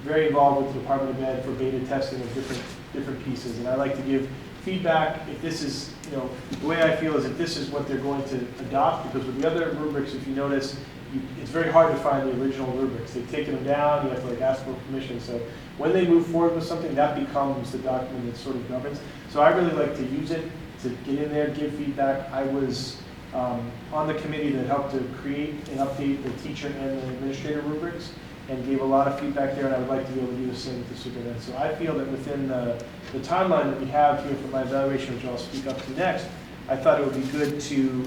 very involved with the Department of Ed for beta testing of different pieces, and I like to give feedback if this is, the way I feel is if this is what they're going to adopt, because with the other rubrics, if you notice, it's very hard to find the original rubrics. They've taken them down, you have to ask for permission, so when they move forward with something, that becomes the document that sort of governs. So I really like to use it to get in there, give feedback. I was on the committee that helped to create and update the teacher and the administrator rubrics, and gave a lot of feedback there, and I would like to be able to do the same with the superintendent. So I feel that within the timeline that we have here for my evaluation, which I'll speak up to next, I thought it would be good to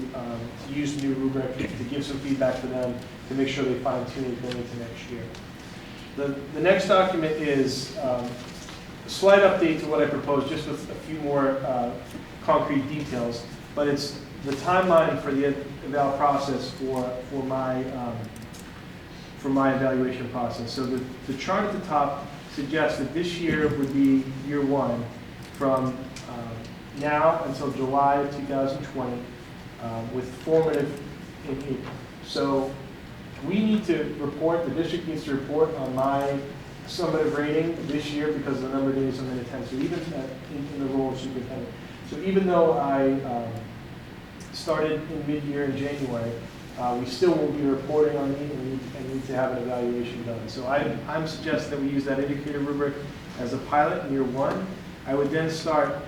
use the new rubric to give some feedback to them to make sure they fine tune it going into next year. The next document is slight update to what I proposed, just with a few more concrete details. But it's the timeline for the eval process for my evaluation process. So the chart at the top suggests that this year would be year one from now until July of 2020 with formative in April. So we need to report, the district needs to report on my summative rating this year because of the number of days I'm in attendance, so even in the role of superintendent. So even though I started in mid-year in January, we still will be reporting on me and need to have an evaluation done. So I'm suggesting that we use that indicator rubric as a pilot in year one. I would then start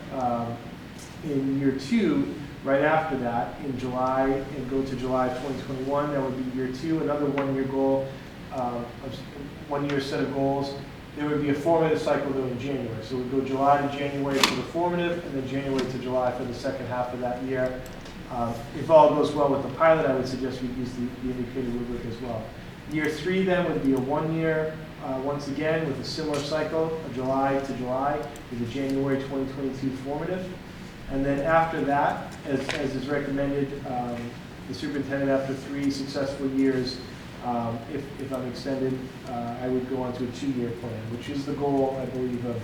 in year two, right after that, in July, and go to July of 2021. That would be year two, another one-year goal, one-year set of goals. There would be a formative cycle though in January. So we'd go July to January for the formative, and then January to July for the second half of that year. If all goes well with the pilot, I would suggest we use the indicator rubric as well. Year three then would be a 1 year, once again, with a similar cycle, a July to July, with a January 2022 formative. And then after that, as is recommended, the superintendent after 3 successful years, if I'm extended, I would go on to a 2-year plan, which is the goal, I believe, of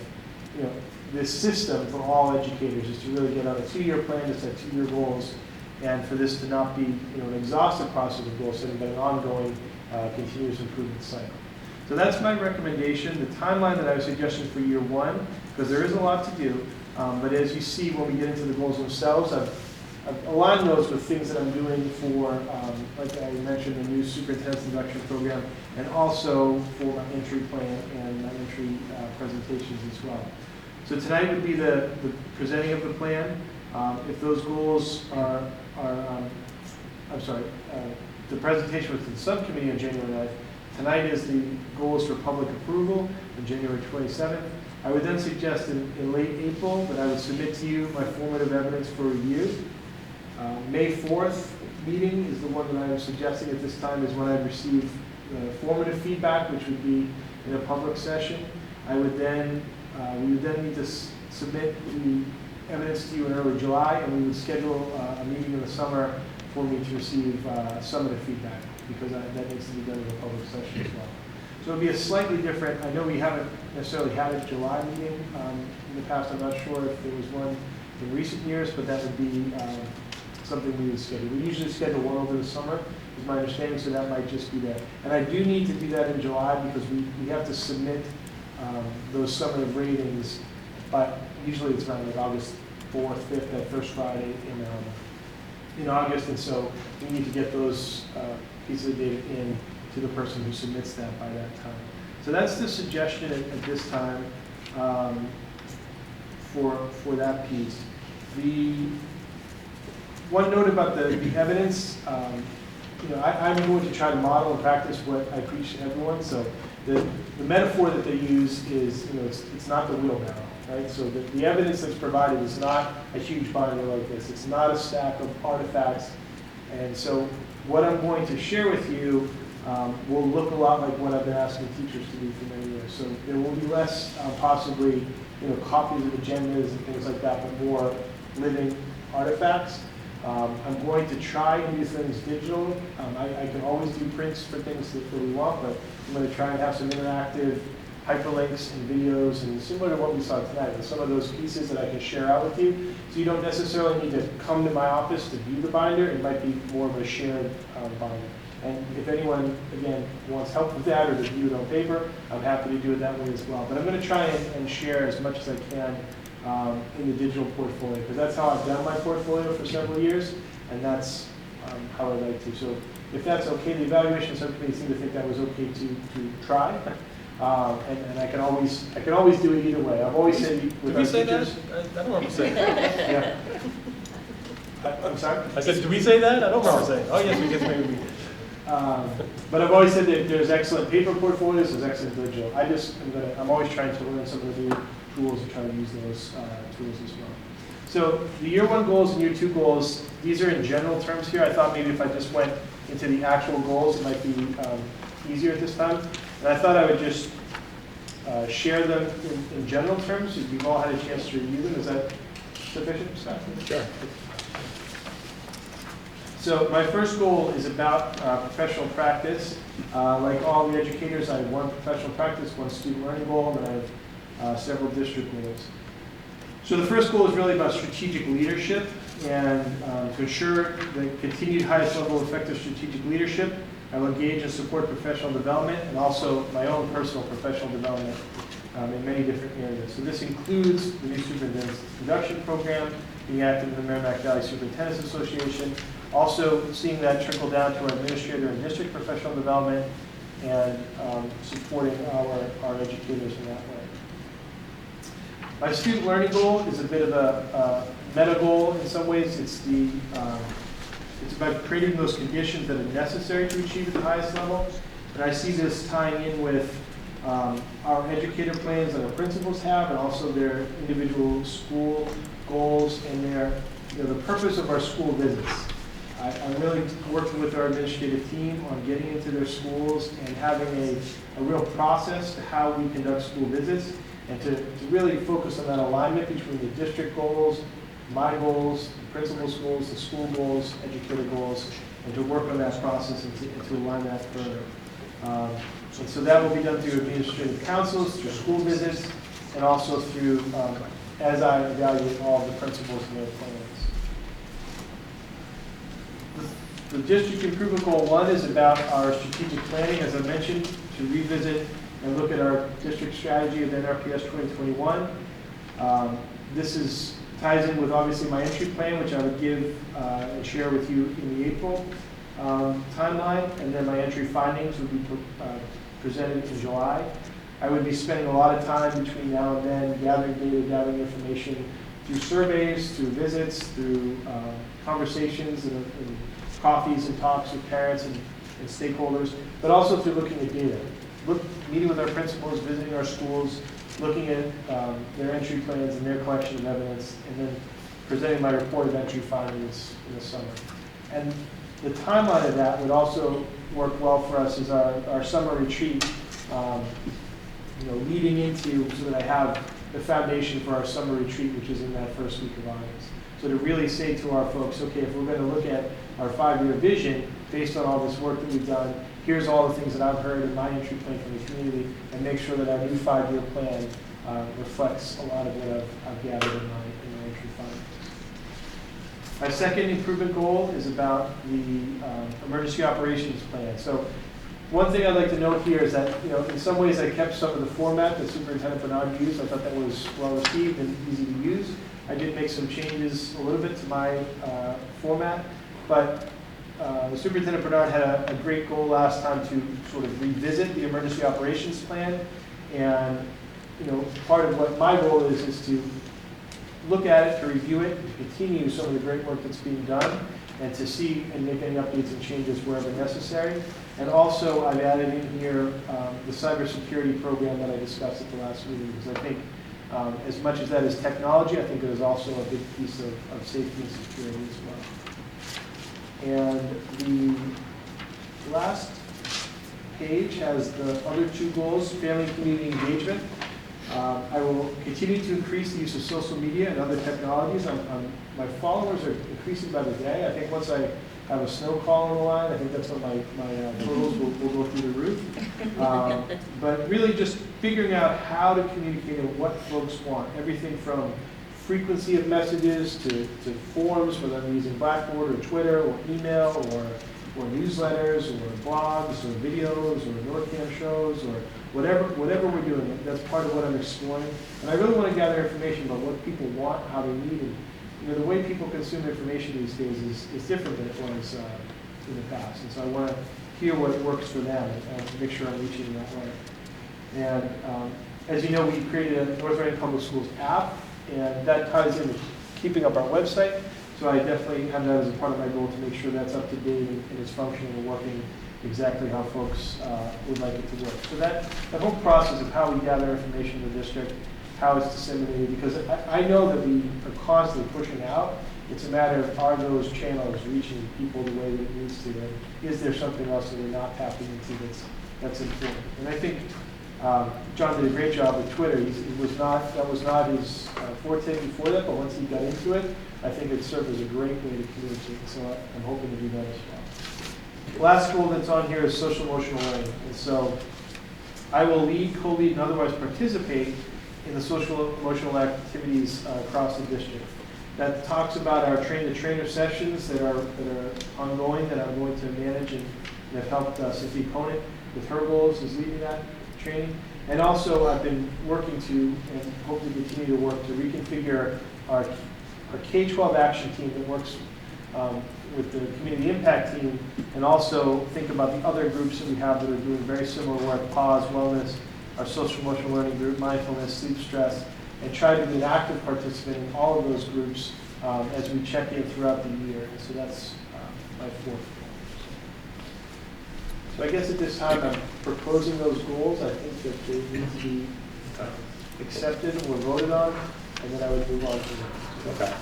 this system for all educators, is to really get on a 2-year plan to set 2-year goals, and for this to not be an exhaustive process of goal setting, but an ongoing continuous improvement cycle. So that's my recommendation. The timeline that I was suggesting for year one, because there is a lot to do, but as you see when we get into the goals themselves, I've aligned those with things that I'm doing for, like I mentioned, the new superintendent's induction program, and also for my entry plan and my entry presentations as well. So tonight would be the presenting of the plan. If those goals are the presentation was to the subcommittee on January 9th. Tonight is the goals for public approval on January 27th. I would then suggest in late April that I would submit to you my formative evidence for review. May 4th meeting is the one that I am suggesting at this time, is when I receive formative feedback, which would be in a public session. I would then, we would then need to submit the evidence to you in early July, and we would schedule a meeting in the summer for me to receive summative feedback, because that needs to be done in a public session as well. So it'll be a slightly different, I know we haven't necessarily had a July meeting in the past. I'm not sure if there was one in recent years, but that would be something we would schedule. We usually schedule one over the summer, is my understanding, so that might just be there. And I do need to do that in July because we have to submit those summative ratings, but usually it's around like August 4th, 5th, that first Friday in August, and so we need to get those pieces of data in to the person who submits that by that time. So that's the suggestion at this time for that piece. The one note about the evidence, I'm going to try to model and practice what I preach to everyone. So the metaphor that they use is, it's not the wheelbarrow, right? So the evidence that's provided is not a huge binder like this. It's not a stack of artifacts. And so what I'm going to share with you will look a lot like what I've been asking teachers to do for many years. So there will be less possibly copies of agendas and things like that, but more living artifacts. I'm going to try and do things digital. I can always do prints for things that we want, but I'm going to try and have some interactive hyperlinks and videos, and similar to what we saw tonight, and some of those pieces that I can share out with you. So you don't necessarily need to come to my office to view the binder. It might be more of a shared binder. And if anyone, again, wants help with that or to view it on paper, I'm happy to do it that way as well. But I'm going to try and share as much as I can in the digital portfolio, because that's how I've done my portfolio for several years, and that's how I like to. So if that's okay, the evaluation subcommittee seemed to think that was okay to try, and I can always do it either way. I've always said with our teachers. I don't remember saying that. Yeah. I'm sorry? I said, do we say that? I don't remember saying. Oh yes, we did. Maybe we did. But I've always said that there's excellent paper portfolios, there's excellent digital. I'm always trying to learn some of the new tools and try to use those tools as well. So the year one goals and year two goals, these are in general terms here. I thought maybe if I just went into the actual goals, it might be easier at this time. And I thought I would just share them in general terms, so you've all had a chance to review them. Is that sufficient, Scott? Sure. So my first goal is about professional practice. Like all the educators, I have one professional practice, one student learning goal, and I have several district goals. So the first goal is really about strategic leadership, and to ensure the continued highest level of effective strategic leadership, I will engage and support professional development and also my own personal professional development in many different areas. So this includes the new superintendent's induction program, being active in the Merrimack Valley Superintendents Association, also seeing that trickle down to our administrator and district professional development, and supporting our educators in that way. My student learning goal is a bit of a meta goal in some ways. It's about creating those conditions that are necessary to achieve at the highest level. And I see this tying in with our educator plans that our principals have, and also their individual school goals and the purpose of our school visits. I'm really working with our administrative team on getting into their schools and having a real process to how we conduct school visits, and to really focus on that alignment between the district goals, my goals, the principal's goals, the school goals, educator goals, and to work on that process and to align that further. And so that will be done through administrative councils, through school visits, and also through, as I evaluate all of the principals and their plans. The district improvement goal 1 is about our strategic planning, as I mentioned, to revisit and look at our district strategy of NRPS 2021. This ties in with obviously my entry plan, which I would give and share with you in the April timeline, and then my entry findings would be presented in July. I would be spending a lot of time between now and then gathering data, gathering information through surveys, through visits, through conversations and coffees and talks with parents and stakeholders, but also through looking at data. Meeting with our principals, visiting our schools, looking at their entry plans and their collection of evidence, and then presenting my report of entry findings in the summer. And the timeline of that would also work well for us as our summer retreat, leading into, so that I have the foundation for our summer retreat, which is in that first week of August. So to really say to our folks, okay, if we're going to look at our 5-year vision based on all this work that we've done, here's all the things that I've heard in my entry plan from the community, and make sure that our new 5-year plan reflects a lot of what I've gathered in my entry findings. My second improvement goal is about the emergency operations plan. So one thing I'd like to note here is that, in some ways I kept some of the format that Superintendent Bernard used. I thought that was well received and easy to use. I did make some changes a little bit to my format, but the Superintendent Bernard had a great goal last time to sort of revisit the emergency operations plan, and part of what my goal is to look at it, to review it, to continue some of the great work that's being done, and to see and make any updates and changes wherever necessary. And also, I've added in here the cybersecurity program that I discussed at the last meeting, because I think as much as that is technology, I think it is also a big piece of safety and security as well. And the last page has the other 2 goals, family and community engagement. I will continue to increase the use of social media and other technologies. My followers are increasing by the day. I think once I have a snow call on the line, I think that's when my totals will go through the roof. But really just figuring out how to communicate and what folks want. Everything from frequency of messages to forms, whether I'm using Blackboard or Twitter or email or newsletters or blogs or videos or NORCAM shows or whatever we're doing. That's part of what I'm exploring. And I really want to gather information about what people want, how they need it. The way people consume information these days is different than it was in the past. And so I want to hear what works for them and make sure I'm reaching that way. And as you know, we created a North Reading Public Schools app, and that ties in with keeping up our website. So I definitely have that as a part of my goal to make sure that's up to date and it's functioning and working exactly how folks would like it to work. So that whole process of how we gather information in the district, how it's disseminated, because I know that we are constantly pushing out. It's a matter of, are those channels reaching people the way that it needs to, and is there something else that we're not tapping into that's important? And I think John did a great job with Twitter. That was not his forte before that, but once he got into it, I think it served as a great way to communicate. So I'm hoping to do that as well. The last school that's on here is social emotional learning. And so I will lead, co-lead, and otherwise participate in the social emotional activities across the district. That talks about our train-the-trainer sessions that are ongoing, that I'm going to manage and have helped Cynthia Conant with her goals is leading that training. And also I've been working to, and hope to continue to work, to reconfigure our K-12 action team that works with the community impact team, and also think about the other groups that we have that are doing very similar work: pause, wellness, our social emotional learning group, mindfulness, sleep stress, and try to be an active participant in all of those groups as we check in throughout the year. And so that's my fourth goal. So I guess at this time I'm proposing those goals. I think that they need to be accepted or voted on, and then I would move on to them. Okay.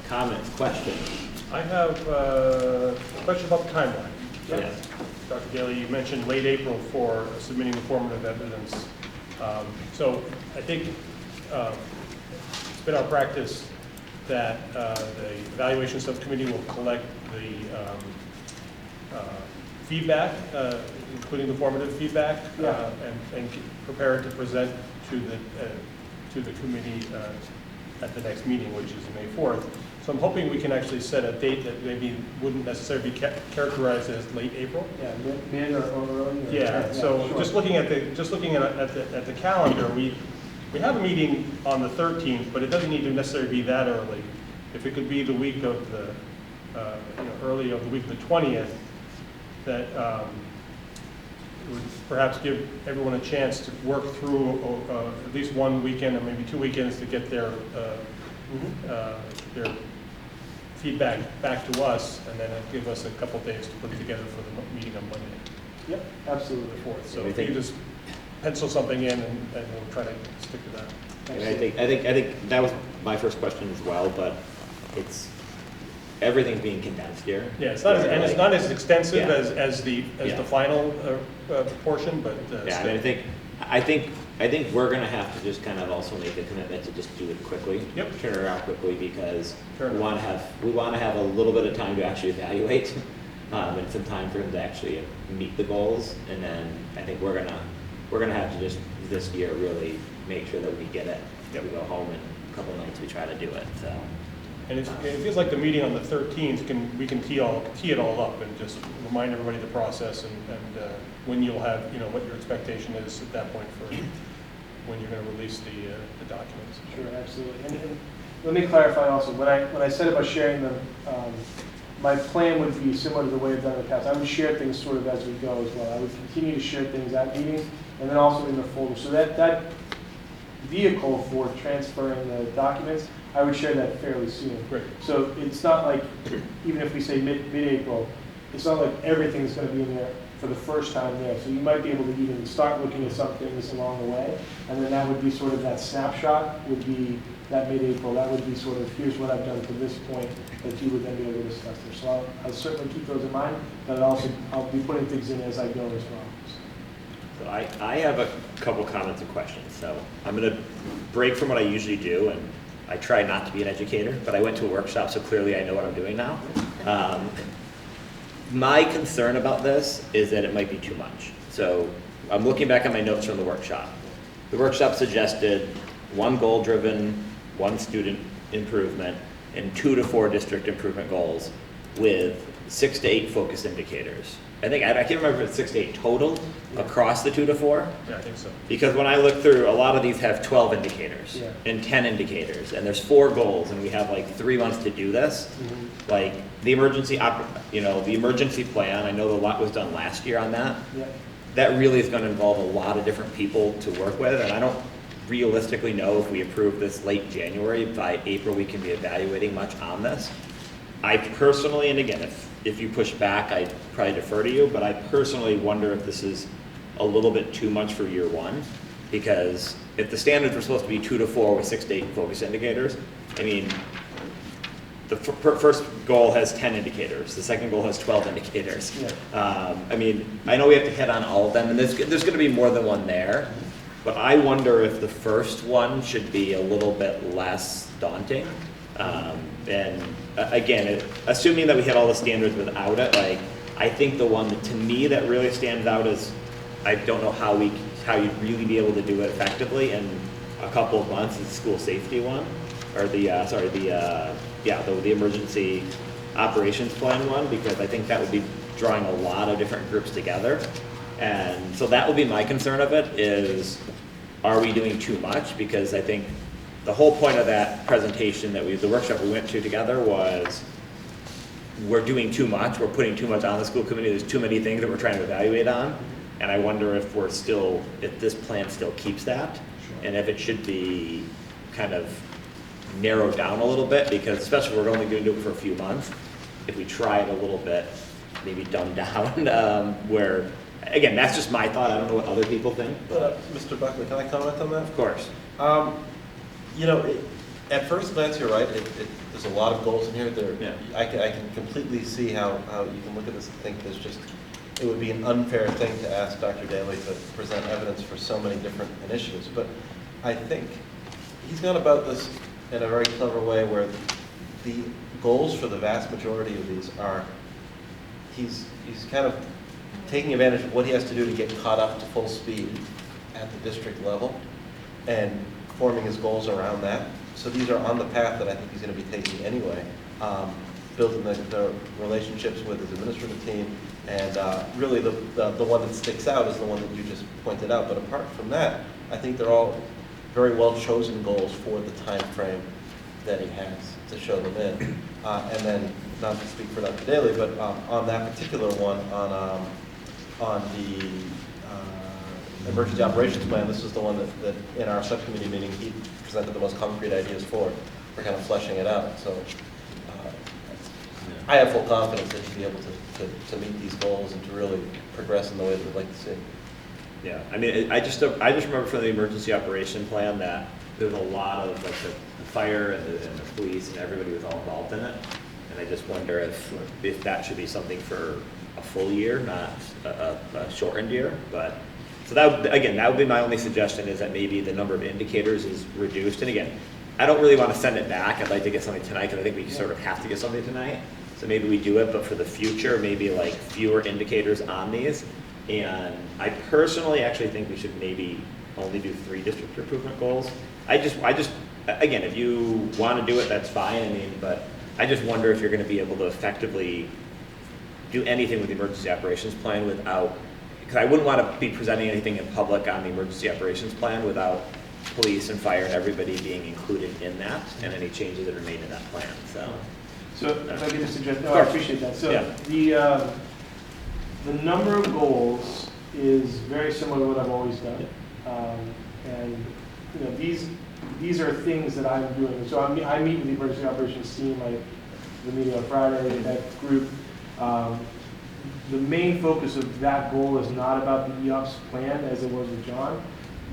Comments, questions? I have a question about the timeline. Yes. Dr. Daly, you mentioned late April for submitting the formative evidence. So I think it's been our practice that the evaluation subcommittee will collect the feedback, including the formative feedback, and prepare it to present to the committee at the next meeting, which is May 4th. So I'm hoping we can actually set a date that maybe wouldn't necessarily be characterized as late April. Yeah, mid or early. Yeah. So sure. just looking at the calendar, we have a meeting on the 13th, but it doesn't need to necessarily be that early. If it could be the week of the early of the week of the 20th, that would perhaps give everyone a chance to work through at least one weekend or maybe 2 weekends to get their feedback back to us, and then it'll give us a couple days to put it together for the meeting on Monday. Yep, absolutely. The 4th. So if you just pencil something in, and we'll try to stick to that. And I think that was my first question as well, but everything's being condensed here. Yeah, it's not as extensive as the final portion, but yeah. And I think we're going to have to just kind of also make a commitment to just do it quickly. Yep. Turn it around quickly, because we want to have a little bit of time to actually evaluate, and some time for them to actually meet the goals. And then I think we're gonna have to just this year really make sure that we get it. Yep. We go home and a couple nights we try to do it. So. And it feels like the meeting on the 13th we can tee it all up and just remind everybody the process and when you'll have, what your expectation is at that point for when you're going to release the documents. Sure, absolutely. And let me clarify also, when I said about sharing them, my plan would be similar to the way I've done in the past. I would share things sort of as we go as well. I would continue to share things at meetings and then also in the folder. So that vehicle for transferring the documents, I would share that fairly soon. Great. So it's not like, even if we say mid-April, it's not like everything's going to be in there for the first time there. So you might be able to even start looking at some things along the way. And then that would be sort of that snapshot would be that mid-April. That would be sort of, here's what I've done to this point that you would then be able to discuss there. So I'll certainly keep those in mind, but I'll be putting things in as I go as well. So I have a couple comments and questions. So I'm going to break from what I usually do, and I try not to be an educator, but I went to a workshop, so clearly I know what I'm doing now. My concern about this is that it might be too much. So I'm looking back at my notes from the workshop. The workshop suggested 1 goal-driven, 1 student improvement, and 2 to 4 district improvement goals with 6 to 8 focus indicators. I can't remember if it's 6 to 8 total across the 2 to 4. Yeah, I think so. Because when I look through, a lot of these have 12 indicators and 10 indicators, and there's 4 goals, and we have like 3 months to do this. Mm-hmm. Like the emergency plan. I know a lot was done last year on that. Yeah. That really is going to involve a lot of different people to work with, and I don't realistically know if we approve this late January, by April we can be evaluating much on this. I personally, and again, if you push back, I'd probably defer to you, but I personally wonder if this is a little bit too much for year 1, because if the standards were supposed to be 2 to 4 with 6 to 8 focus indicators, I mean, the first goal has 10 indicators, the second goal has 12 indicators. I mean, I know we have to hit on all of them, and there's going to be more than one there, but I wonder if the first one should be a little bit less daunting. And again, assuming that we hit all the standards without it, like, I think the one that, to me, that really stands out is, I don't know how you'd really be able to do it effectively in a couple of months, is the school safety one, or the emergency operations plan one, because I think that would be drawing a lot of different groups together. And so that would be my concern of it, is, are we doing too much? Because I think the whole point of that presentation the workshop we went to together was, we're doing too much, we're putting too much on the school committee, there's too many things that we're trying to evaluate on, and I wonder if if this plan still keeps that, and if it should be kind of narrowed down a little bit, because especially if we're only going to do it for a few months, if we try it a little bit, maybe dumbed down, where, again, that's just my thought, I don't know what other people think. Mr. Buckley, can I comment on that? Of course. You know, at first glance, you're right. There's a lot of goals in here. I can completely see how you can look at this and think it would be an unfair thing to ask Dr. Daly to present evidence for so many different initiatives. But I think he's gone about this in a very clever way, where the goals for the vast majority of these are, he's kind of taking advantage of what he has to do to get caught up to full speed at the district level, and forming his goals around that. So these are on the path that I think he's going to be taking anyway, building the relationships with his administrative team, and really the one that sticks out is the one that you just pointed out. But apart from that, I think they're all very well chosen goals for the time frame that he has to show them in. And then, not to speak for Dr. Daly, but on that particular one, on the emergency operations plan, this is the one that in our subcommittee meeting he presented the most concrete ideas for. We're kind of fleshing it out. So I have full confidence that he'll be able to meet these goals and to really progress in the way that we'd like to see. Yeah, I mean, I just remember from the emergency operation plan that there was a lot of, like, the fire and the police and everybody was all involved in it. And I just wonder if that should be something for a full year, not a shortened year. But so that would be my only suggestion, is that maybe the number of indicators is reduced. And again, I don't really want to send it back. I'd like to get something tonight, because I think we sort of have to get something tonight. So maybe we do it, but for the future, maybe like fewer indicators on these. And I personally actually think we should maybe only do 3 district improvement goals. I just, again, if you want to do it, that's fine. I mean, but I just wonder if you're going to be able to effectively do anything with the emergency operations plan without, because I wouldn't want to be presenting anything in public on the emergency operations plan without police and fire and everybody being included in that, and any changes that are made in that plan. So if I could just suggest, I appreciate that. So yeah. The number of goals is very similar to what I've always done, and you know, these are things that I'm doing. So I meet with the emergency operations team, like the meeting on Friday, that group. The main focus of that goal is not about the EOPS plan as it was with John.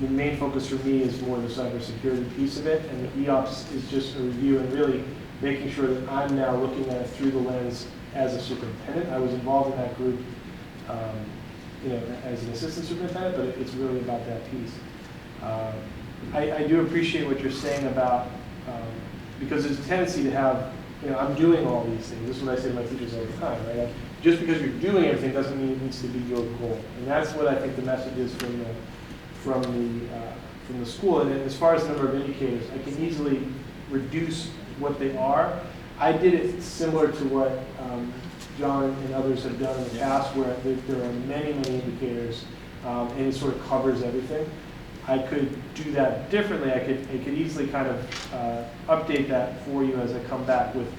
The main focus for me is more the cybersecurity piece of it, and the EOPS is just a review and really making sure that I'm now looking at it through the lens as a superintendent. I was involved in that group, you know, as an assistant superintendent, but it's really about that piece. I do appreciate what you're saying about, because there's a tendency to have, you know, I'm doing all these things. This is what I say to my teachers all the time, right? Just because you're doing everything doesn't mean it needs to be your goal. And that's what I think the message is from the school. And as far as the number of indicators, I can easily reduce what they are. I did it similar to what John and others have done in the past, where there are many, many indicators, and it sort of covers everything. I could do that differently. I could easily kind of update that for you as I come back with,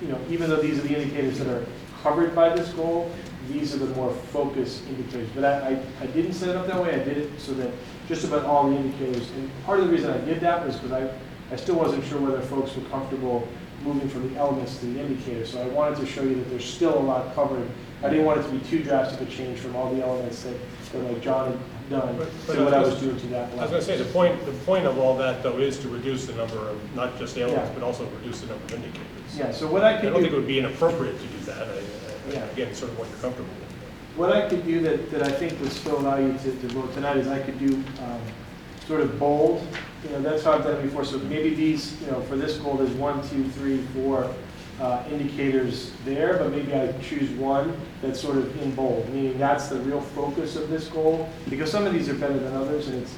you know, even though these are the indicators that are covered by this goal, these are the more focused indicators. But I didn't set it up that way. I did it so that just about all the indicators, and part of the reason I did that was because I still wasn't sure whether folks were comfortable moving from the elements to the indicators. So I wanted to show you that there's still a lot covered. I didn't want it to be too drastic a change from all the elements that like John done But to what I was doing to that I was level. going to say, the point of all that, though, is to reduce the number of, not just ailments, Yeah. but also reduce the number of indicators. Yeah, so what I I could don't think it do, would be inappropriate to do that. Yeah. Again, sort of what you're comfortable with. what I could do that I think would still allow you to vote tonight is I could do sort of bold, that's how I've done it before. So maybe these, for this goal, there's 1, 2, 3, 4 indicators there, but maybe I choose one that's sort of in bold, meaning that's the real focus of this goal, because some of these are better than others, and it's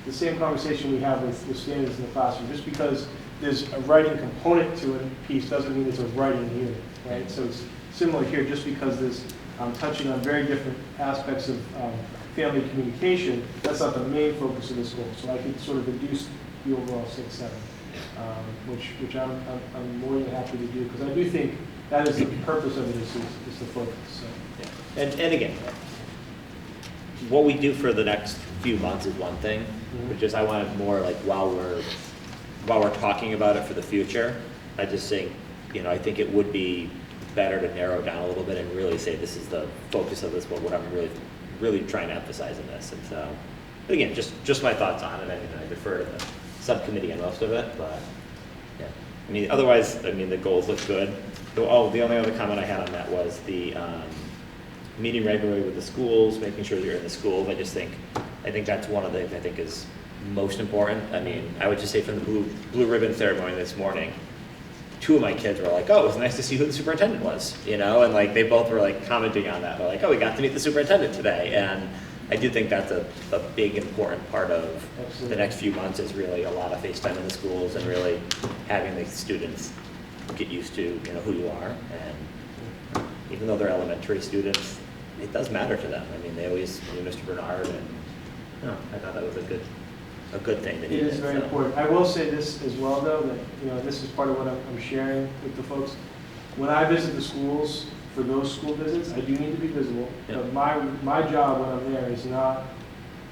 the same conversation we have with standards in the classroom. Just because there's a writing component to a piece doesn't mean it's a writing unit, right? So it's similar here, just because there's touching on very different aspects of family communication, that's not the main focus of this goal. So I could sort of reduce the overall 6, 7. Which I'm more than happy to do, because I do think that is the purpose of it, is the focus. So. Yeah. And again, what we do for the next few months is one thing, which is I want it more like while we're talking about it for the future, I just think, I think it would be better to narrow down a little bit and really say this is the focus of this one, what I'm really trying to emphasize in this. And so, again, just my thoughts on it. I mean, I defer to the subcommittee on most of it, but yeah. I mean, otherwise, the goals look good. The only other comment I had on that was the meeting regularly with the schools, making sure you're in the schools. I think that's one of the things I think is most important. I mean, I would just say from the blue ribbon ceremony this morning, 2 of my kids were like, "Oh, it was nice to see who the superintendent was," and like they both were like commenting on that. They're like, "Oh, we got to meet the superintendent today," and I do think that's a big important part of the next few months is really a lot of face time in the schools and really having the students get used to who you are. And even though they're elementary students, it does matter to them. I mean, they always knew Mr. Bernard, and I thought that was a good thing that he did. It is very important. I will say this as well, though, that this is part of what I'm sharing with the folks. When I visit the schools, for those school visits, I do need to be visible. Yeah. But my job when I'm there is not,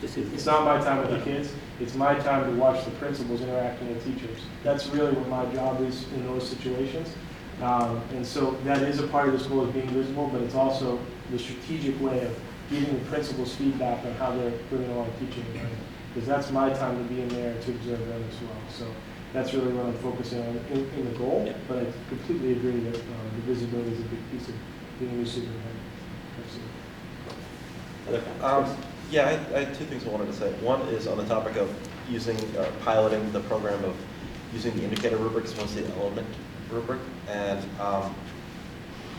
it's not my time with the kids. It's my time to watch the principals interacting with teachers. That's really what my job is in those situations. And so that is a part of the school, is being visible, but it's also the strategic way of giving the principals feedback on how they're bringing along teaching and learning. Because that's my time to be in there to observe them as well. So that's really what I'm focusing on in the goal, Yeah. but I completely agree that the visibility is a big piece of being a new superintendent. Yeah, I had 2 things I wanted to say. One is on the topic of piloting the program of using the indicator rubric as opposed to the element rubric. And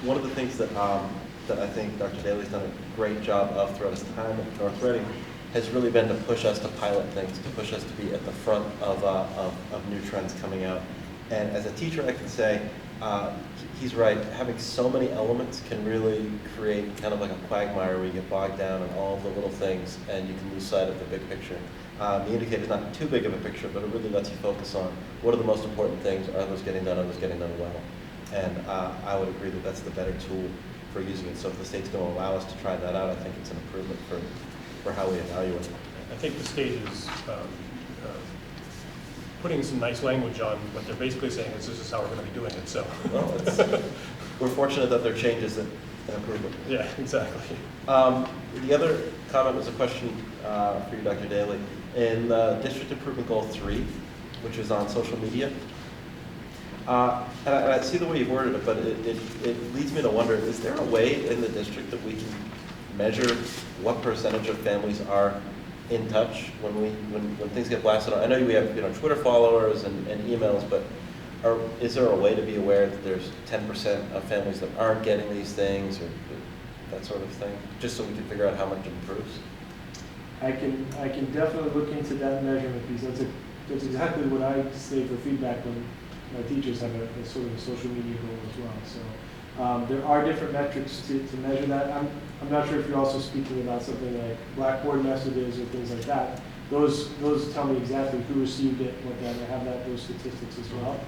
one of the things that I think Dr. Daly's done a great job of throughout his time at North Reading has really been to push us to pilot things, to push us to be at the front of new trends coming out. And as a teacher, I can say, he's right, having so many elements can really create kind of like a quagmire where you get bogged down in all the little things and you can lose sight of the big picture. The indicator is not too big of a picture, but it really lets you focus on what are the most important things, are those getting done, are those getting done well? And I would agree that that's the better tool for using it. So if the state's going to allow us to try that out, I think it's an improvement for how we evaluate it. I think the state is putting some nice language on what they're basically saying is this is how we're going to be doing it. So well, we're fortunate that there are changes that improvement. Yeah, exactly. The other comment was a question for you, Dr. Daly. In District Improvement Goal 3, which is on social media, and I see the way you've worded it, but it leads me to wonder, is there a way in the district that we can measure what percentage of families are in touch when things get blasted? I know we have Twitter followers and emails, but is there a way to be aware that there's 10% of families that aren't getting these things or that sort of thing, just so we can figure out how much it improves? I can definitely look into that measurement piece. That's exactly what I say for feedback when my teachers have a sort of a social media goal as well. So there are different metrics to measure that. I'm not sure if you're also speaking about something like Blackboard messages or things like that. Those tell me exactly who received it, what that. I have those statistics as well.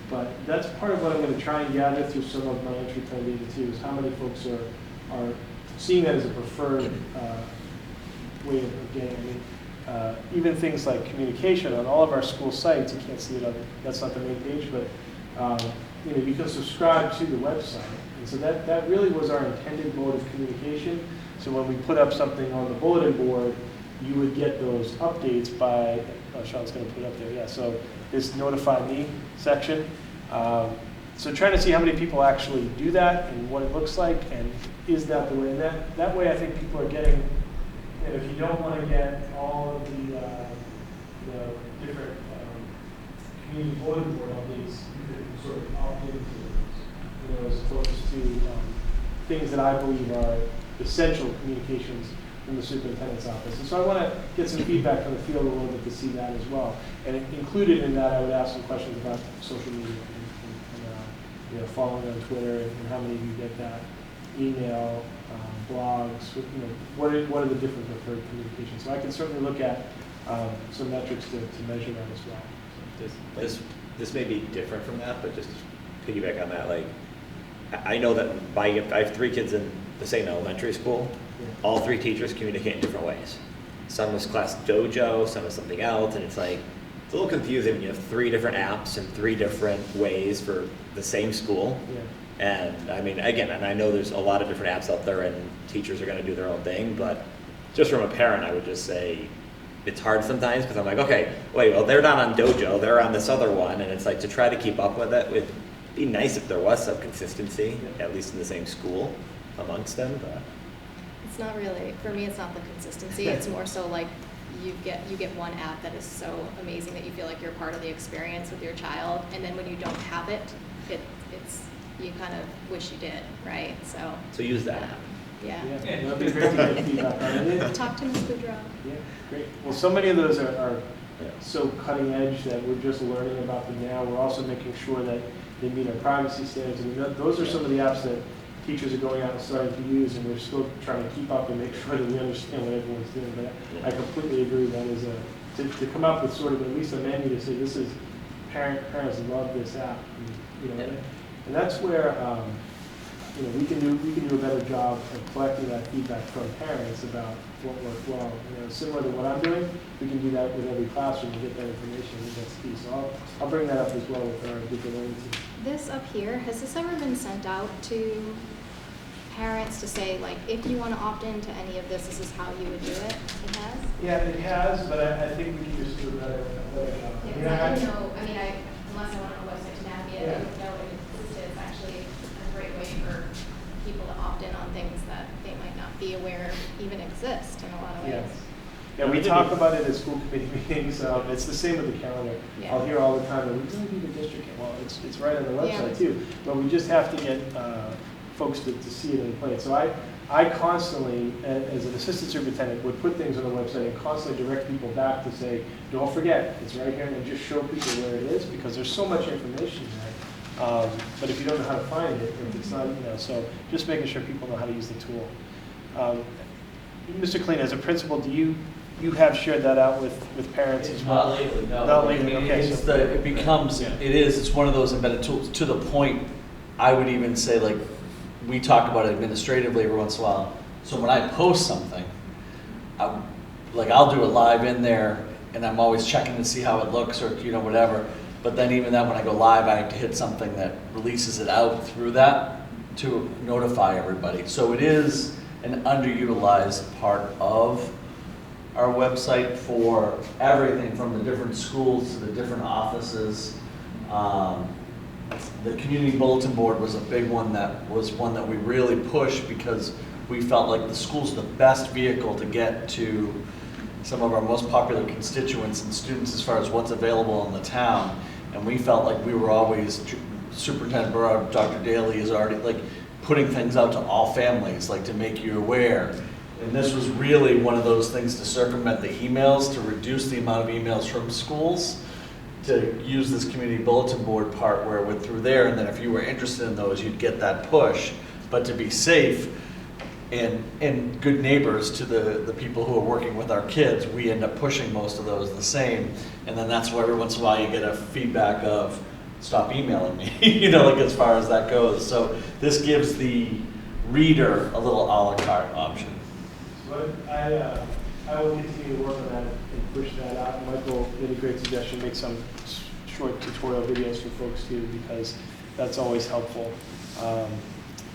But that's part of what I'm going to try and gather through some of my entry time data too, is how many folks are seeing that as a preferred way of getting. I mean, even things like communication on all of our school sites, you can't see it that's not the main page, but you can subscribe to the website. And so that really was our intended mode of communication. So when we put up something on the bulletin board, you would get those updates by, Sean's going to put it up there, yeah, so this notify me section. So trying to see how many people actually do that and what it looks like, and is that the way, and that way I think people are getting, and if you don't want to get all of the different community bulletin board updates, you could sort of opt into those, as opposed to things that I believe are essential communications from the superintendent's office. And so I want to get some feedback from the field a little bit to see that as well. And included in that, I would ask some questions about social media and following on Twitter, and how many of you get that, email, blogs, what are the different preferred communications. So I can certainly look at some metrics to measure that as well. This may be different from that, but just to piggyback on that, like, I know that I have 3 kids in the same elementary school. All 3 teachers communicate in different ways. Some is class dojo, some is something else, and it's like, it's a little confusing when you have 3 different apps and 3 different ways for the same school. Yeah. And I mean, again, and I know there's a lot of different apps out there and teachers are going to do their own thing, but just from a parent, I would just say it's hard sometimes because I'm like, okay, wait, well, they're not on dojo, they're on this other one, and it's like to try to keep up with it would be nice if there was some consistency, at least in the same school amongst them, but. It's not really, for me, it's not the consistency. It's more so like you get one app that is so amazing that you feel like you're part of the experience with your child, and then when you don't have it, it's you kind of wish you did, right? So use that. Yeah. That'd be great to get feedback on it. Talk to Ms. Boudreau. Yeah, great. Well, so many of those are so cutting edge that we're just learning about them now. We're also making sure that they meet our privacy standards. I mean, those are some of the apps that teachers are going out and starting to use, and we're still trying to keep up and make sure that we understand what everyone's doing. But I completely agree that is to come up with sort of at least a menu to say this is parents love this app, and that's where we can do a better job of collecting that feedback from parents about what worked well. Similar to what I'm doing, we can do that with every classroom and get that information. And that's key. So I'll bring that up as well with our digital learning team. This up here, has this ever been sent out to parents to say, like, if you want to opt into any of this is how you would do it? It has? Yeah, it has, but I think we can just do a better job. Yeah, I didn't know, unless I went on a website to navigate, I didn't know it existed. It's actually a great way for people to opt in on things that they might not be aware even exist in a lot of ways. Yes. Yeah, we talk about it at school committee meetings. It's the same with the calendar. Yeah. I'll hear all the time, we're going to do the district. Well, it's right on the website too, but we just have to get folks to see it in place. So I constantly, as an assistant superintendent, would put things on the website and constantly direct people back to say, don't forget, it's right here, and just show people where it is, because there's so much information there. But if you don't know how to find it, if it's not, so just making sure people know how to use the tool. Mr. Klein, as a principal, do you have shared that out with parents as well? Not lately, no. Not lately, okay. It's one of those embedded tools to the point, I would even say, like, we talk about it administratively every once in a while. So when I post something, I'll do it live in there, and I'm always checking to see how it looks or whatever. But then even then, when I go live, I have to hit something that releases it out through that to notify everybody. So it is an underutilized part of our website for everything from the different schools to the different offices. The community bulletin board was a big one that we really pushed because we felt like the school's the best vehicle to get to some of our most popular constituents and students as far as what's available in the town. And we felt like we were always, Superintendent Burrow, Dr. Daly is already like putting things out to all families, like to make you aware. And this was really one of those things to circumvent the emails, to reduce the amount of emails from schools, to use this community bulletin board part where it went through there, and then if you were interested in those, you'd get that push. But to be safe and good neighbors to the people who are working with our kids, we end up pushing most of those the same. And then that's where every once in a while you get a feedback of, stop emailing me, like as far as that goes. So this gives the reader a little a la carte option. So I will continue to work on that and push that out. Michael did a great suggestion, make some short tutorial videos for folks too, because that's always helpful.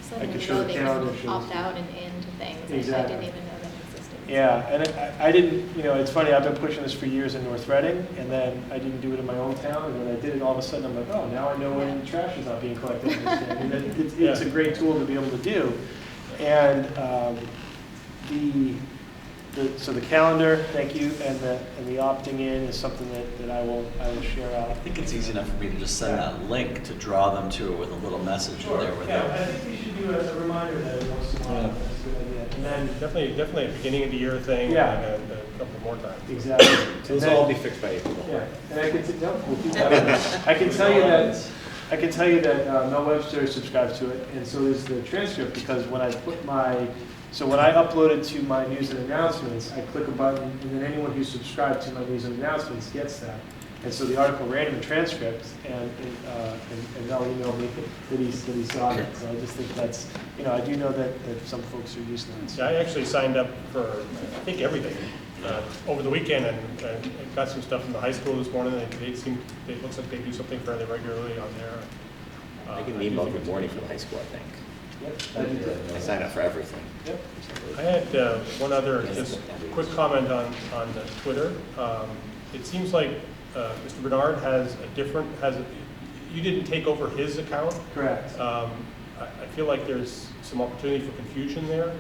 So I could then show they the can calendar shows. opt out and into things. Exactly. I didn't even know that existed. Yeah, and I didn't, it's funny, I've been pushing this for years in North Reading, and then I didn't do it in my own town, and when I did it, all of a sudden, I'm like, oh, now I know when trash is not being collected in this town. And it's a great tool to be able to do. And so the calendar, thank you, and the opting in is something that I will share out. I think it's easy enough for me to just send that link to draw them to it with a little message in there. I think we should do a reminder that every once in a while. That's a good idea. And then Definitely a beginning of the year thing. Yeah. And a couple more times. Exactly. Those will all be fixed by April. Yeah, and I can tell you that Mel Webster subscribes to it, and so does the transcript, because when I upload it to my news and announcements, I click a button, and then anyone who's subscribed to my news and announcements gets that. And so the article ran in the transcript, and Mel emailed me that he saw it. So I just think that's, I do know that some folks are used to that. Yeah, I actually signed up for, I think, everything over the weekend, and got some stuff from the high school this morning. It looks like they do something fairly regularly on there. I get an email every morning from the high school, I think. Yep. I sign up for everything. Yep. I had one other just quick comment on Twitter. It seems like Mr. Bernard you didn't take over his account. Correct. I feel like there's some opportunity for confusion there.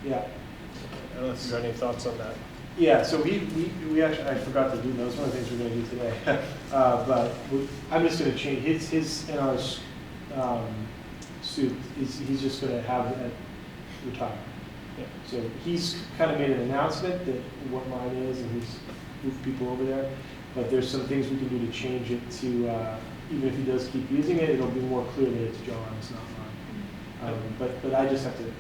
Yeah. I don't know if you have any thoughts on that. Yeah, so we actually, I forgot to do that. That's one of the things we're going to do today. But I'm just going to change his NR's suit. He's just going to have it retired. Yeah. So he's kind of made an announcement that what mine is, and he's moved people over there. But there's some things we can do to change it to, even if he does keep using it, it'll be more clear that it's John's, not mine. But I just have to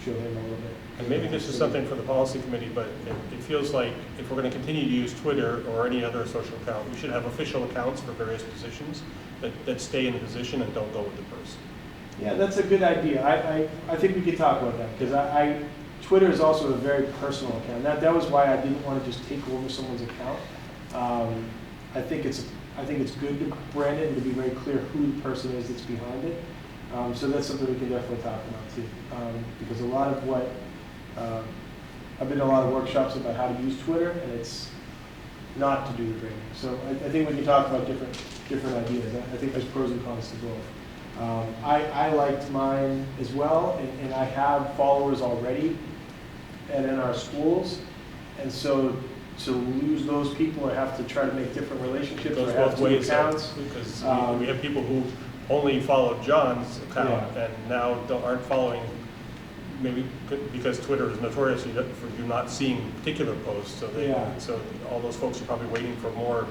show him a little bit. And maybe this is something for the policy committee, but it feels like if we're going to continue to use Twitter or any other social account, we should have official accounts for various positions that stay in the position and don't go with the person. Yeah, that's a good idea. I think we could talk about that, because Twitter is also a very personal account. That was why I didn't want to just take over someone's account. I think it's good to brand it and to be very clear who the person is that's behind it. So that's something we can definitely talk about too, because a lot of what I've been to a lot of workshops about how to use Twitter, and it's not to do with branding. So I think we can talk about different ideas. I think there's pros and cons to both. I liked mine as well, and I have followers already in our schools, and so to lose those people or have to try to make different relationships Goes or have both two ways, accounts. because we have people who only followed John's account and now aren't following, maybe because Twitter is notorious for you not seeing particular posts. So so all those folks are probably waiting for more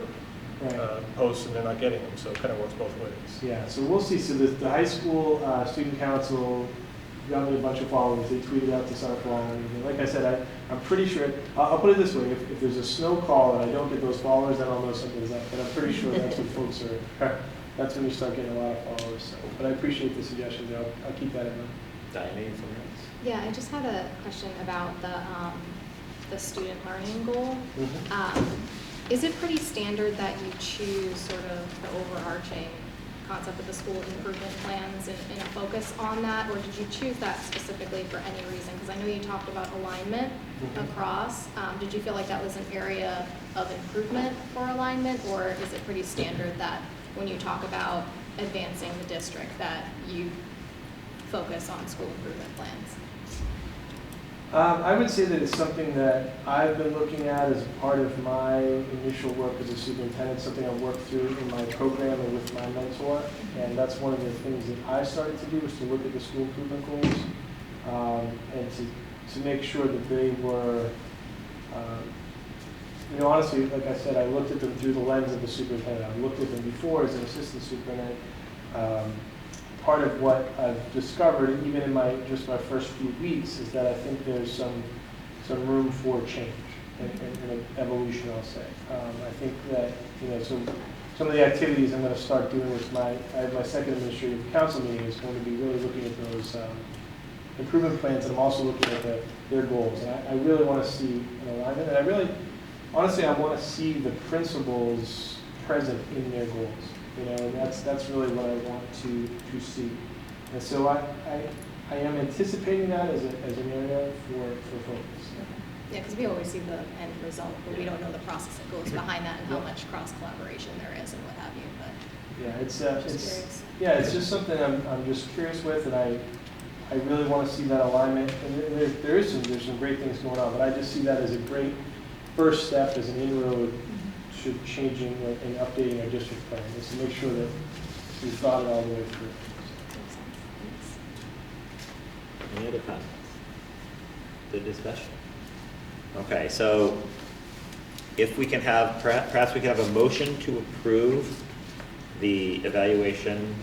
posts and they're not getting them. So it kind of works both ways. Yeah, so we'll see. So the high school student council got me a bunch of followers. They tweeted out to start following me. Like I said, I'm pretty sure, I'll put it this way, if there's a snow call and I don't get those followers, then I'll know something's up. But I'm pretty sure that's when folks are, that's when you start getting a lot of followers. So, but I appreciate the suggestions. I'll keep that in mind. Diane, something else? Yeah, I just had a question about the student learning goal. Is it pretty standard that you choose sort of the overarching concept of the school improvement plans and a focus on that, or did you choose that specifically for any reason? Because I know you talked about alignment across. Did you feel like that was an area of improvement for alignment, or is it pretty standard that when you talk about advancing the district that you focus on school improvement plans? I would say that it's something that I've been looking at as part of my initial work as a superintendent, something I've worked through in my program and with my mentor. And that's one of the things that I started to do, was to look at the school improvement goals and to make sure that they were, honestly, like I said, I looked at them through the lens of the superintendent. I've looked at them before as an assistant superintendent. Part of what I've discovered, even in my first few weeks, is that I think there's some room for change and evolution, I'll say. I think that, so some of the activities I'm going to start doing with I have my second administrative council meeting is going to be really looking at those improvement plans, and I'm also looking at their goals. And I really want to see an alignment, and I want to see the principles present in their goals. And that's really what I want to see. And so I am anticipating that as an area for focus. Yeah, because we always see the end result, but we don't know the process that goes behind that and how much cross collaboration there is and what have you. But Yeah, it's curious. yeah, it's just something I'm just curious with, and I really want to see that alignment. And there's some great things going on, but I just see that as a great first step, as an inroad to changing and updating our district plan, is to make sure that we thought it all the way through. Any other comments? Good discussion. Okay, so if we can have, perhaps we can have a motion to approve the evaluation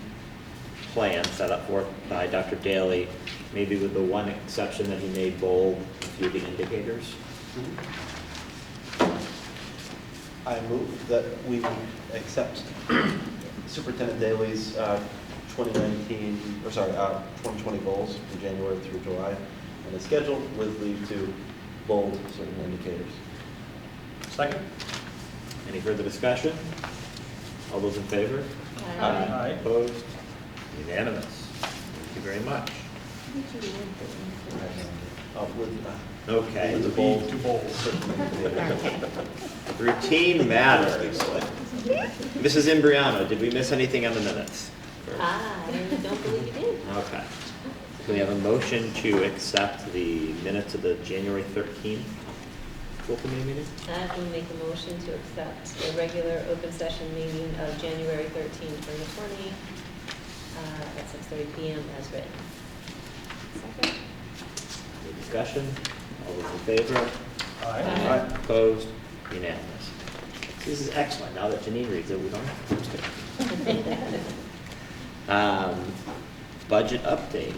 plan set up forth by Dr. Daly, maybe with the one exception that he made bold, a few of the indicators. I move that we accept Superintendent Daly's 2020 goals from January through July, and is scheduled with leave to bold certain indicators. Second? Any further discussion? All those in favor? Aye. Opposed? Unanimous. Thank you very much. Okay. With the bold. Too bold. Routine matters. Mrs. Imbriano, did we miss anything on the minutes? I don't believe you did. Okay. Can we have a motion to accept the minutes of the January 13th school committee meeting? I will make a motion to accept the regular open session meeting of January 13, 2020 at 6:30 p.m. as written. Second. Any discussion? All those in favor? Aye. Aye. Opposed? Unanimous. This is excellent. Now that Janine reads it, we don't have to post it. Budget update.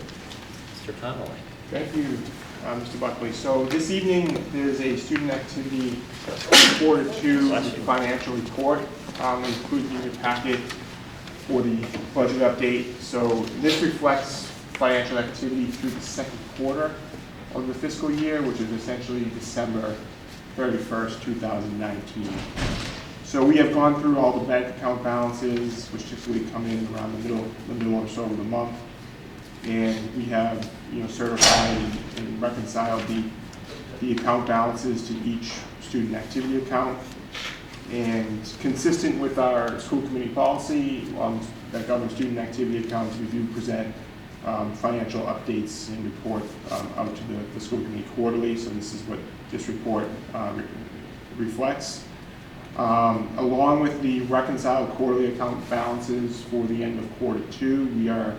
Mr. Connolly. Thank you, Mr. Buckley. So this evening, there's a student activity Quarter 2 financial report included in your packet for the budget update. So this reflects financial activity through the second quarter of the fiscal year, which is essentially December 31st, 2019. So we have gone through all the bank account balances, which typically come in around the middle or so of the month, and we have, certified and reconciled the account balances to each student activity account. And consistent with our school committee policy that governs student activity accounts, we do present financial updates and report out to the school committee quarterly. So this is what this report reflects. Along with the reconciled quarterly account balances for the end of Quarter 2, we are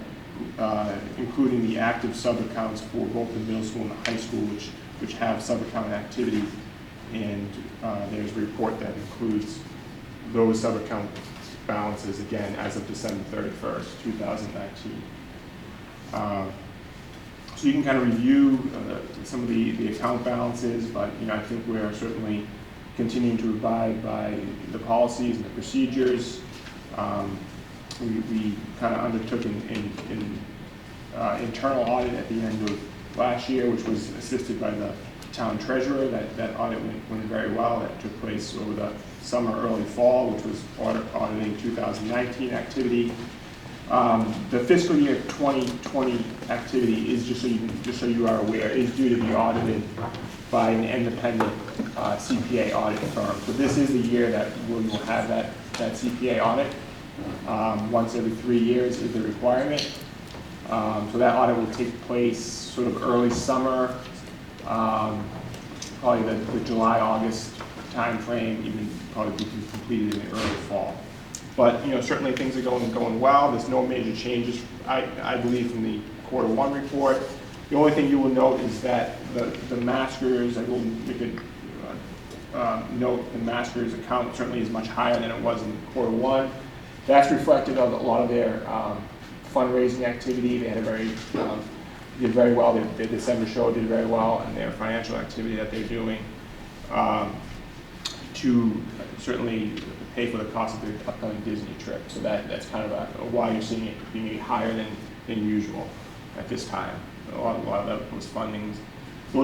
including the active sub-accounts for both the middle school and the high school, which have sub-account activity. And there's a report that includes those sub-account balances, again, as of December 31st, 2019. So you can kind of review some of the account balances, but I think we're certainly continuing to abide by the policies and the procedures. We kind of undertook an internal audit at the end of last year, which was assisted by the town treasurer. That audit went very well. That took place over the summer, early fall, which was auditing 2019 activity. The fiscal year 2020 activity is, just so you are aware, is due to be audited by an independent CPA audit firm. So this is the year that we will have that CPA audit. Once every 3 years is the requirement. So that audit will take place sort of early summer, probably the July, August timeframe, even probably be completed in the early fall. But certainly things are going well. There's no major changes, I believe, from the Quarter 1 report. The only thing you will note is that the Masters, I will make a note, the Masters account certainly is much higher than it was in Quarter 1. That's reflected on a lot of their fundraising activity. They had did very well. Their December show did very well, and their financial activity that they're doing to certainly pay for the cost of the upcoming Disney trip. So that's kind of why you're seeing it being higher than usual at this time. A lot of those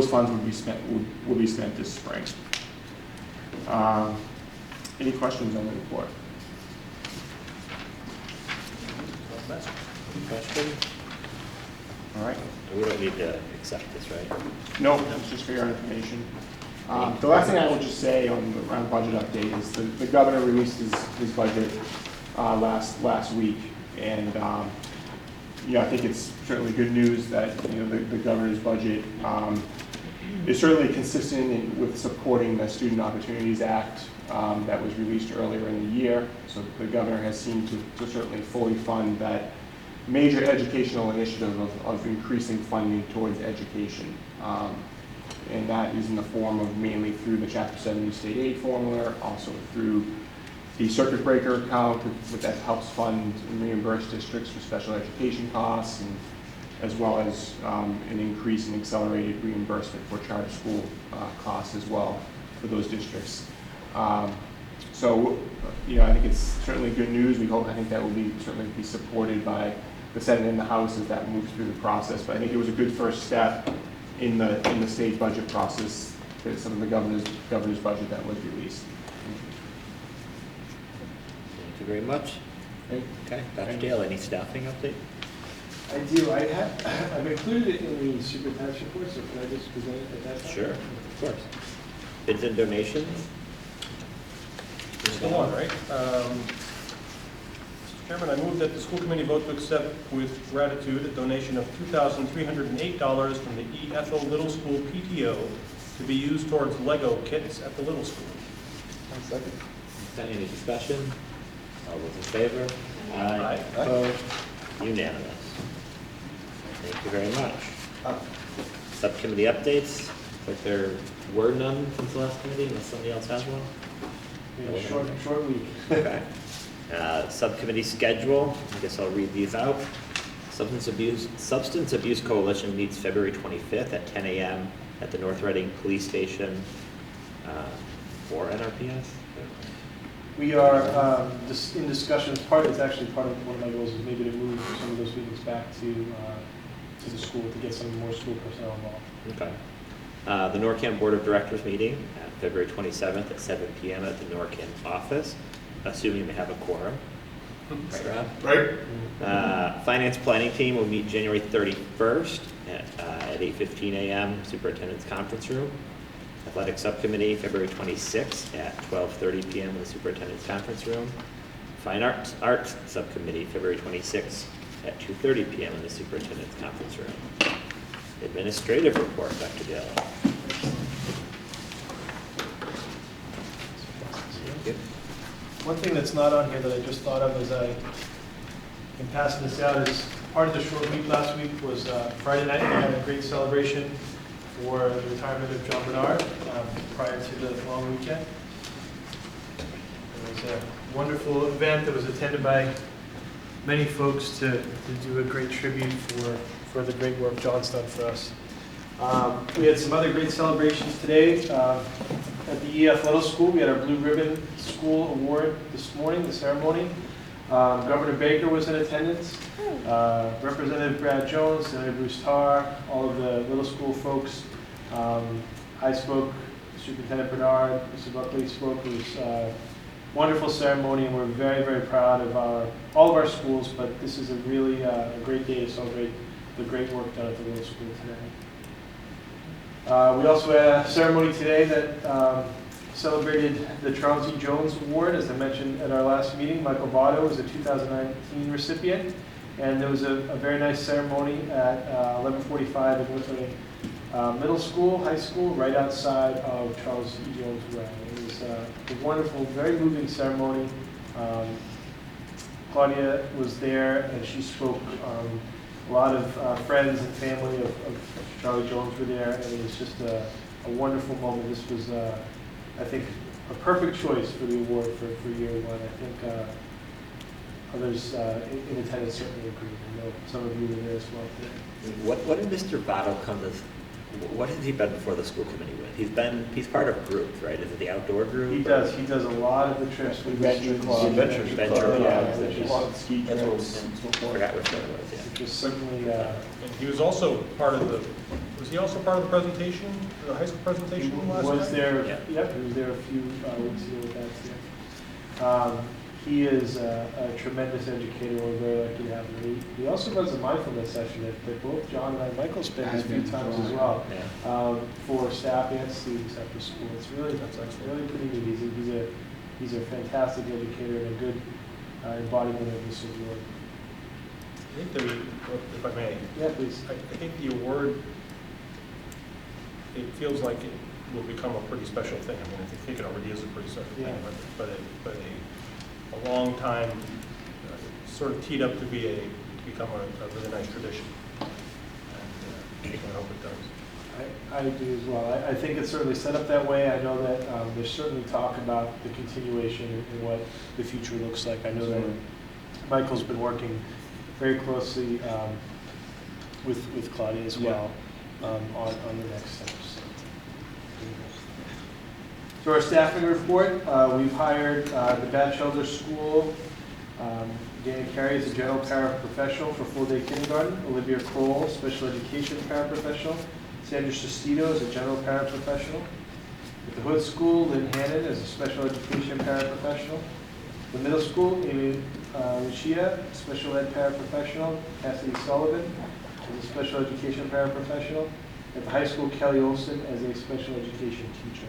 funds will be spent this spring. Any questions on the report? Question? All right? We don't need to accept this, right? No, it's just for your information. The last thing I will just say on the budget update is the governor released his budget last week, and I think it's certainly good news that the governor's budget is certainly consistent with supporting the Student Opportunities Act that was released earlier in the year. So the governor has seemed to certainly fully fund that major educational initiative of increasing funding towards education. And that is in the form of mainly through the Chapter 70 state aid formula, also through the circuit breaker account that helps fund and reimburse districts for special education costs, and as well as an increase in accelerated reimbursement for charter school costs as well for those districts. So, I think it's certainly good news. I think that will certainly be supported by the Senate and the House as that moves through the process. But I think it was a good first step in the state budget process, some of the governor's budget that was released. Thank you very much. Okay, Dr. Dale, any staffing update? I do. I've included it in the superintendent's report, so can I just present it at that time? Sure, of course. Bids and donations? Just the one, right? Mr. Chairman, I move that the school committee vote to accept with gratitude a donation of $2,308 from the E. Ethel Little School PTO to be used towards Lego kits at the little school. Second. Okay, any discussion? All those in favor? Aye. Opposed? Unanimous. Thank you very much. Subcommittee updates. Looks like there were none since the last committee, unless somebody else has one. Short week. Okay. Subcommittee schedule. I guess I'll read these out. Substance Abuse Coalition meets February 25th at 10 a.m. at the North Reading Police Station for NRPS. We are in discussions. It's actually part of one of my goals is maybe to move some of those meetings back to the school to get some more school personnel involved. Okay. The NORCAM Board of Directors meeting at February 27th at 7 p.m. at the NORCAM office, assuming they have a quorum. Right, Rob? Right. Finance Planning Team will meet January 31st at 8:15 a.m. Superintendent's Conference Room. Athletic Subcommittee, February 26th at 12:30 p.m. in the Superintendent's Conference Room. Fine Arts Subcommittee, February 26th at 2:30 p.m. in the Superintendent's Conference Room. Administrative report, Dr. Dale. One thing that's not on here that I just thought of as I am passing this out is part of the short week last week was Friday night. We had a great celebration for the retirement of John Bernard prior to the long weekend. It was a wonderful event that was attended by many folks to do a great tribute for the great work John's done for us. We had some other great celebrations today. At the E.F. Little School, we had our Blue Ribbon School Award this morning, the ceremony. Governor Baker was in attendance. Representative Brad Jones, Senator Bruce Tarr, all of the little school folks. I spoke, Superintendent Bernard, Mr. Buckley spoke. It was a wonderful ceremony, and we're very, very proud of all of our schools, but this is a really a great day to celebrate the great work done at the little school today. We also had a ceremony today that celebrated the Charles E. Jones Award. As I mentioned at our last meeting, Michael Votto was a 2019 recipient, and there was a very nice ceremony at 11:45 at North Reading Middle School, High School, right outside of Charles E. Jones Way. It was a wonderful, very moving ceremony. Claudia was there, and she spoke. A lot of friends and family of Charlie Jones were there, and it was just a wonderful moment. This was, I think, a perfect choice for the award for year one. I think others in attendance certainly agree. I know some of you were there as well today. What did Mr. Votto come as? What has he been before the school committee with? He's part of groups, right? Is it the outdoor group? He does a lot of the trips with Adventure Club. Adventure Club. Yeah, ski trips. I forgot which one it was. Yeah. Which was certainly. And he was also part of the. Was he also part of the presentation, the high school presentation last night? Was there? Yeah. Yep, he was there a few weeks ago with that too. he is a tremendous educator. We're very lucky to have him. He also runs a mindfulness session that both John and Michael's been a few times as well, for staff and students after school. It's really pretty neat. He's a fantastic educator and a good embodiment of this award. I think that if I may. Yeah, please. I think the award, it feels like it will become a pretty special thing. I mean, I think it already is a pretty special thing, but a long time sort of teed up to become a really nice tradition. And I hope it does. I do as well. I think it's certainly set up that way. I know that there's certainly talk about the continuation and what the future looks like. I know that Michael's been working very closely with Claudia as well on the next steps. So our staffing report, we've hired the Batchelder School, Dana Carey is a general paraprofessional for full-day kindergarten, Olivia Kroll, special education paraprofessional, Sandra Sestito is a general paraprofessional. At the Hood School, Lynn Hannon is a special education paraprofessional. The middle school, Amy Lucia, special ed paraprofessional. Cassidy Sullivan is a special education paraprofessional. At the high school, Kelly Olson as a special education teacher.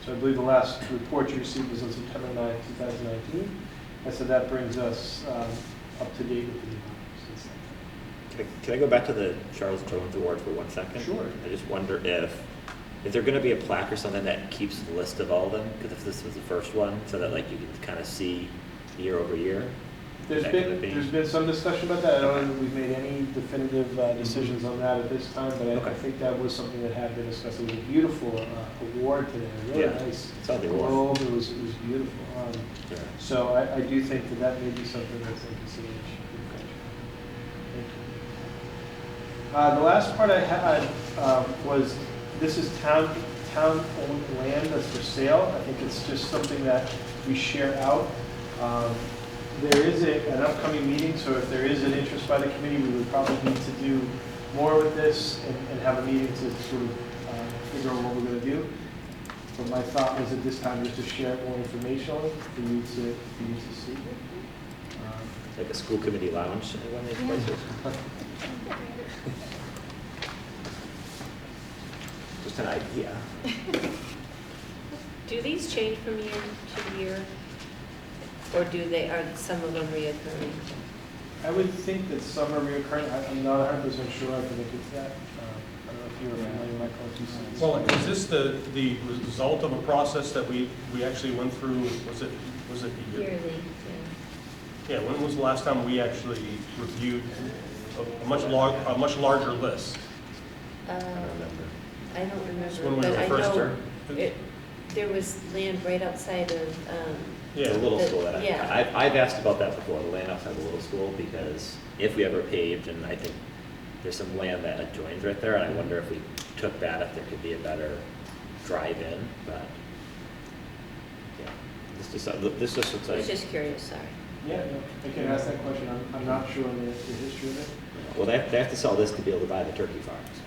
So I believe the last report you received was on September 9, 2019. And so that brings us up to date with the new numbers. Can I go back to the Charles Jones Award for 1 second? Sure. I just wonder if there going to be a plaque or something that keeps the list of all of them? Because if this was the first one, so that like you can kind of see year over year. There's been some discussion about that. I don't know that we've made any definitive decisions on that at this time, but I think that was something that had been discussed. It was a beautiful award today, really nice. Saw the award. It was beautiful. So I do think that may be something that's in consideration. Thank you. The last part I had was this is town-owned land that's for sale. I think it's just something that we share out. There is an upcoming meeting, so if there is an interest by the committee, we would probably need to do more with this and have a meeting to sort of figure out what we're going to do. But my thought was at this time just to share more information on it for you to see. Like a school committee lounge in one of these places. Just an idea. Do these change from year to year? Or are some of them reoccurring? I would think that some are reoccurring. I'm not 100% sure I can look at that. I don't know if you're familiar, Michael. Well, is this the result of a process that we actually went through? Was it the year? Yearly, yeah. When was the last time we actually reviewed a much larger list? I don't remember. It's when we were first term. There was land right outside of. The little school. I've asked about that before, the land outside the little school, because if we ever paved, and I think there's some land that adjoins right there, and I wonder if we took that, if there could be a better drive-in, but yeah, this just looks like. I was just curious, sorry. Yeah, I can ask that question. I'm not sure on the history of it. Well, they have to sell this to be able to buy the turkey farms.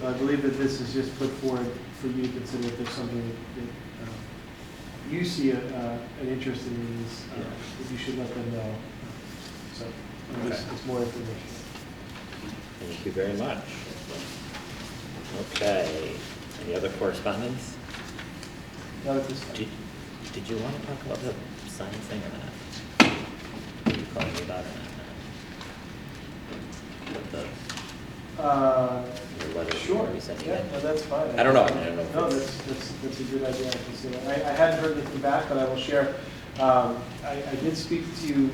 So I believe that this is just put forward for you to consider if there's something that you see an interest in these, that you should let them know. So it's more information. Thank you very much. Okay. Any other correspondence? Not at this time. Did you want to talk about the sign thing or not? Are you calling me about it? Sure. Yeah, no, that's fine. I don't know. No, that's a good idea. I consider. I hadn't heard anything back, but I will share. I did speak to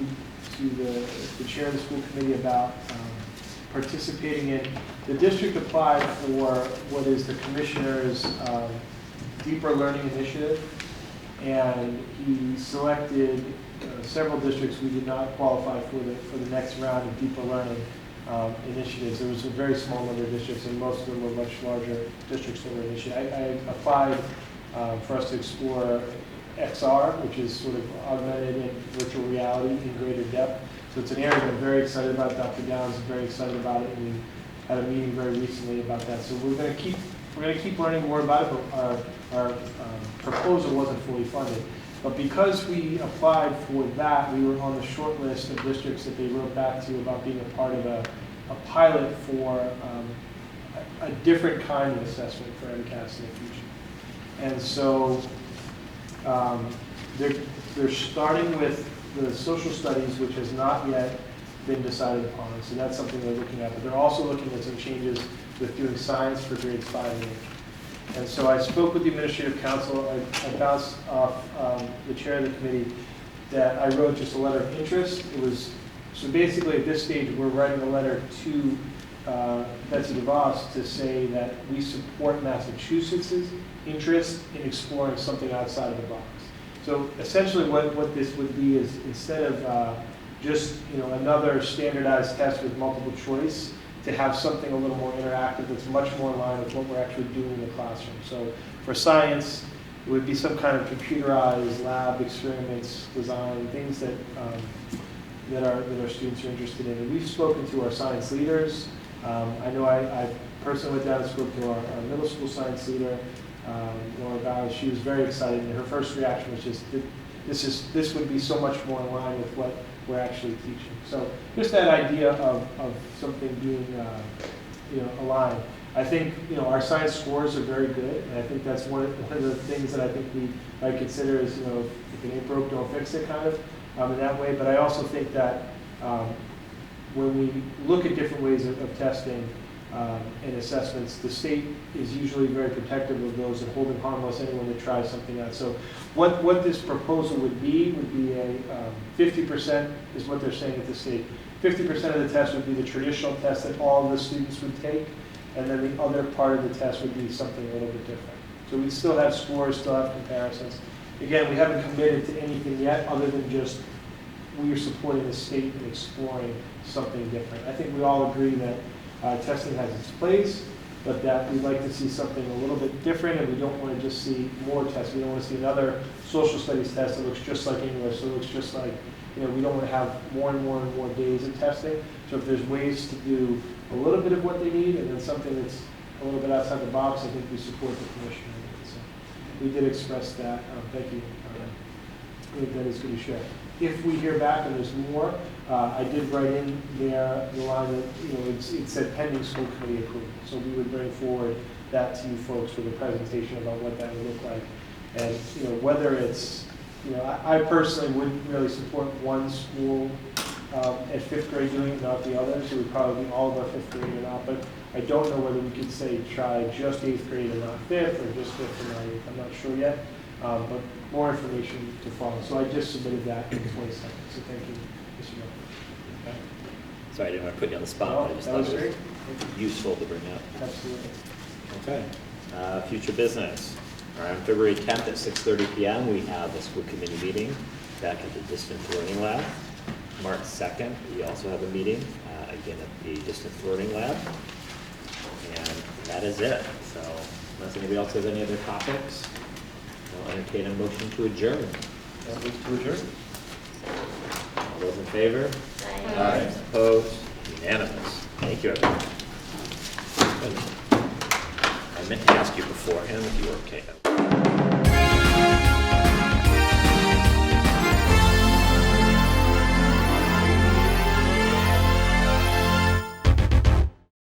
the chair of the school committee about participating in. The district applied for what is the commissioner's deeper learning initiative, and he selected several districts we did not qualify for the next round of deeper learning initiatives. There was a very small number of districts, and most of them were much larger districts that were initiated. I applied for us to explore XR, which is sort of augmented and virtual reality in greater depth. So it's an area I'm very excited about. Dr. Downs is very excited about it, and we had a meeting very recently about that. So we're going to keep we're going to keep learning more about it, but our proposal wasn't fully funded. But because we applied for that, we were on the short list of districts that they wrote back to about being a part of a pilot for a different kind of assessment for MCAS in the future. And so they're starting with the social studies, which has not yet been decided upon. So that's something they're looking at. But they're also looking at some changes with doing science for grades 5 and 8. And so I spoke with the administrative council. I bounced off the chair of the committee that I wrote just a letter of interest. It was, so basically at this stage, we're writing a letter to Betsy DeVos to say that we support Massachusetts' interest in exploring something outside of the box. So essentially what this would be is instead of just another standardized test with multiple choice, to have something a little more interactive that's much more in line with what we're actually doing in the classroom. So for science, it would be some kind of computerized lab experiments, design, things that that our students are interested in. And we've spoken to our science leaders. I know I personally went down and spoke to our middle school science leader, Laura Bowers. She was very excited, and her first reaction was just, this would be so much more in line with what we're actually teaching. So just that idea of something being aligned. I think our science scores are very good, and I think that's one of the things that I think we might consider is if it ain't broke, don't fix it kind of in that way. But I also think that when we look at different ways of testing and assessments, the state is usually very protective of those and holding harmless anyone that tries something out. So what this proposal would be a 50% is what they're saying at the state. 50% of the test would be the traditional test that all of the students would take, and then the other part of the test would be something a little bit different. So we still have scores, still have comparisons. Again, we haven't committed to anything yet other than just we are supporting the state in exploring something different. I think we all agree that testing has its place, but that we'd like to see something a little bit different, and we don't want to just see more tests. We don't want to see another social studies test that looks just like English, so it looks just like, we don't want to have more and more and more days of testing. So if there's ways to do a little bit of what they need and then something that's a little bit outside the box, I think we support the commission. So we did express that. Thank you. I think that is good to share. If we hear back and there's more, I did write in there the line that it said pending school committee approval. So we would bring forward that to you folks with a presentation about what that would look like. And whether it's I personally wouldn't really support one school at 5th grade doing it, not the others. It would probably be all of our 5th grade or not. But I don't know whether we could say try just 8th grade and not 5th, or just 5th and not 8th. I'm not sure yet. But more information to follow. So I just submitted that in 20 seconds. So thank you, Mr. Miller. Okay. Sorry, I didn't want to put you on the spot, but I just thought it was useful to bring up. Absolutely. Okay. Future business. On February 10th at 6:30 p.m., we have a school committee meeting back at the Distance Learning Lab. March 2nd, we also have a meeting, again at the Distance Learning Lab. And that is it. So unless anybody else has any other topics, I'll entertain a motion to adjourn. All those in favor? Aye. Opposed? Unanimous. Thank you, everyone. I meant to ask you beforehand if you were okay.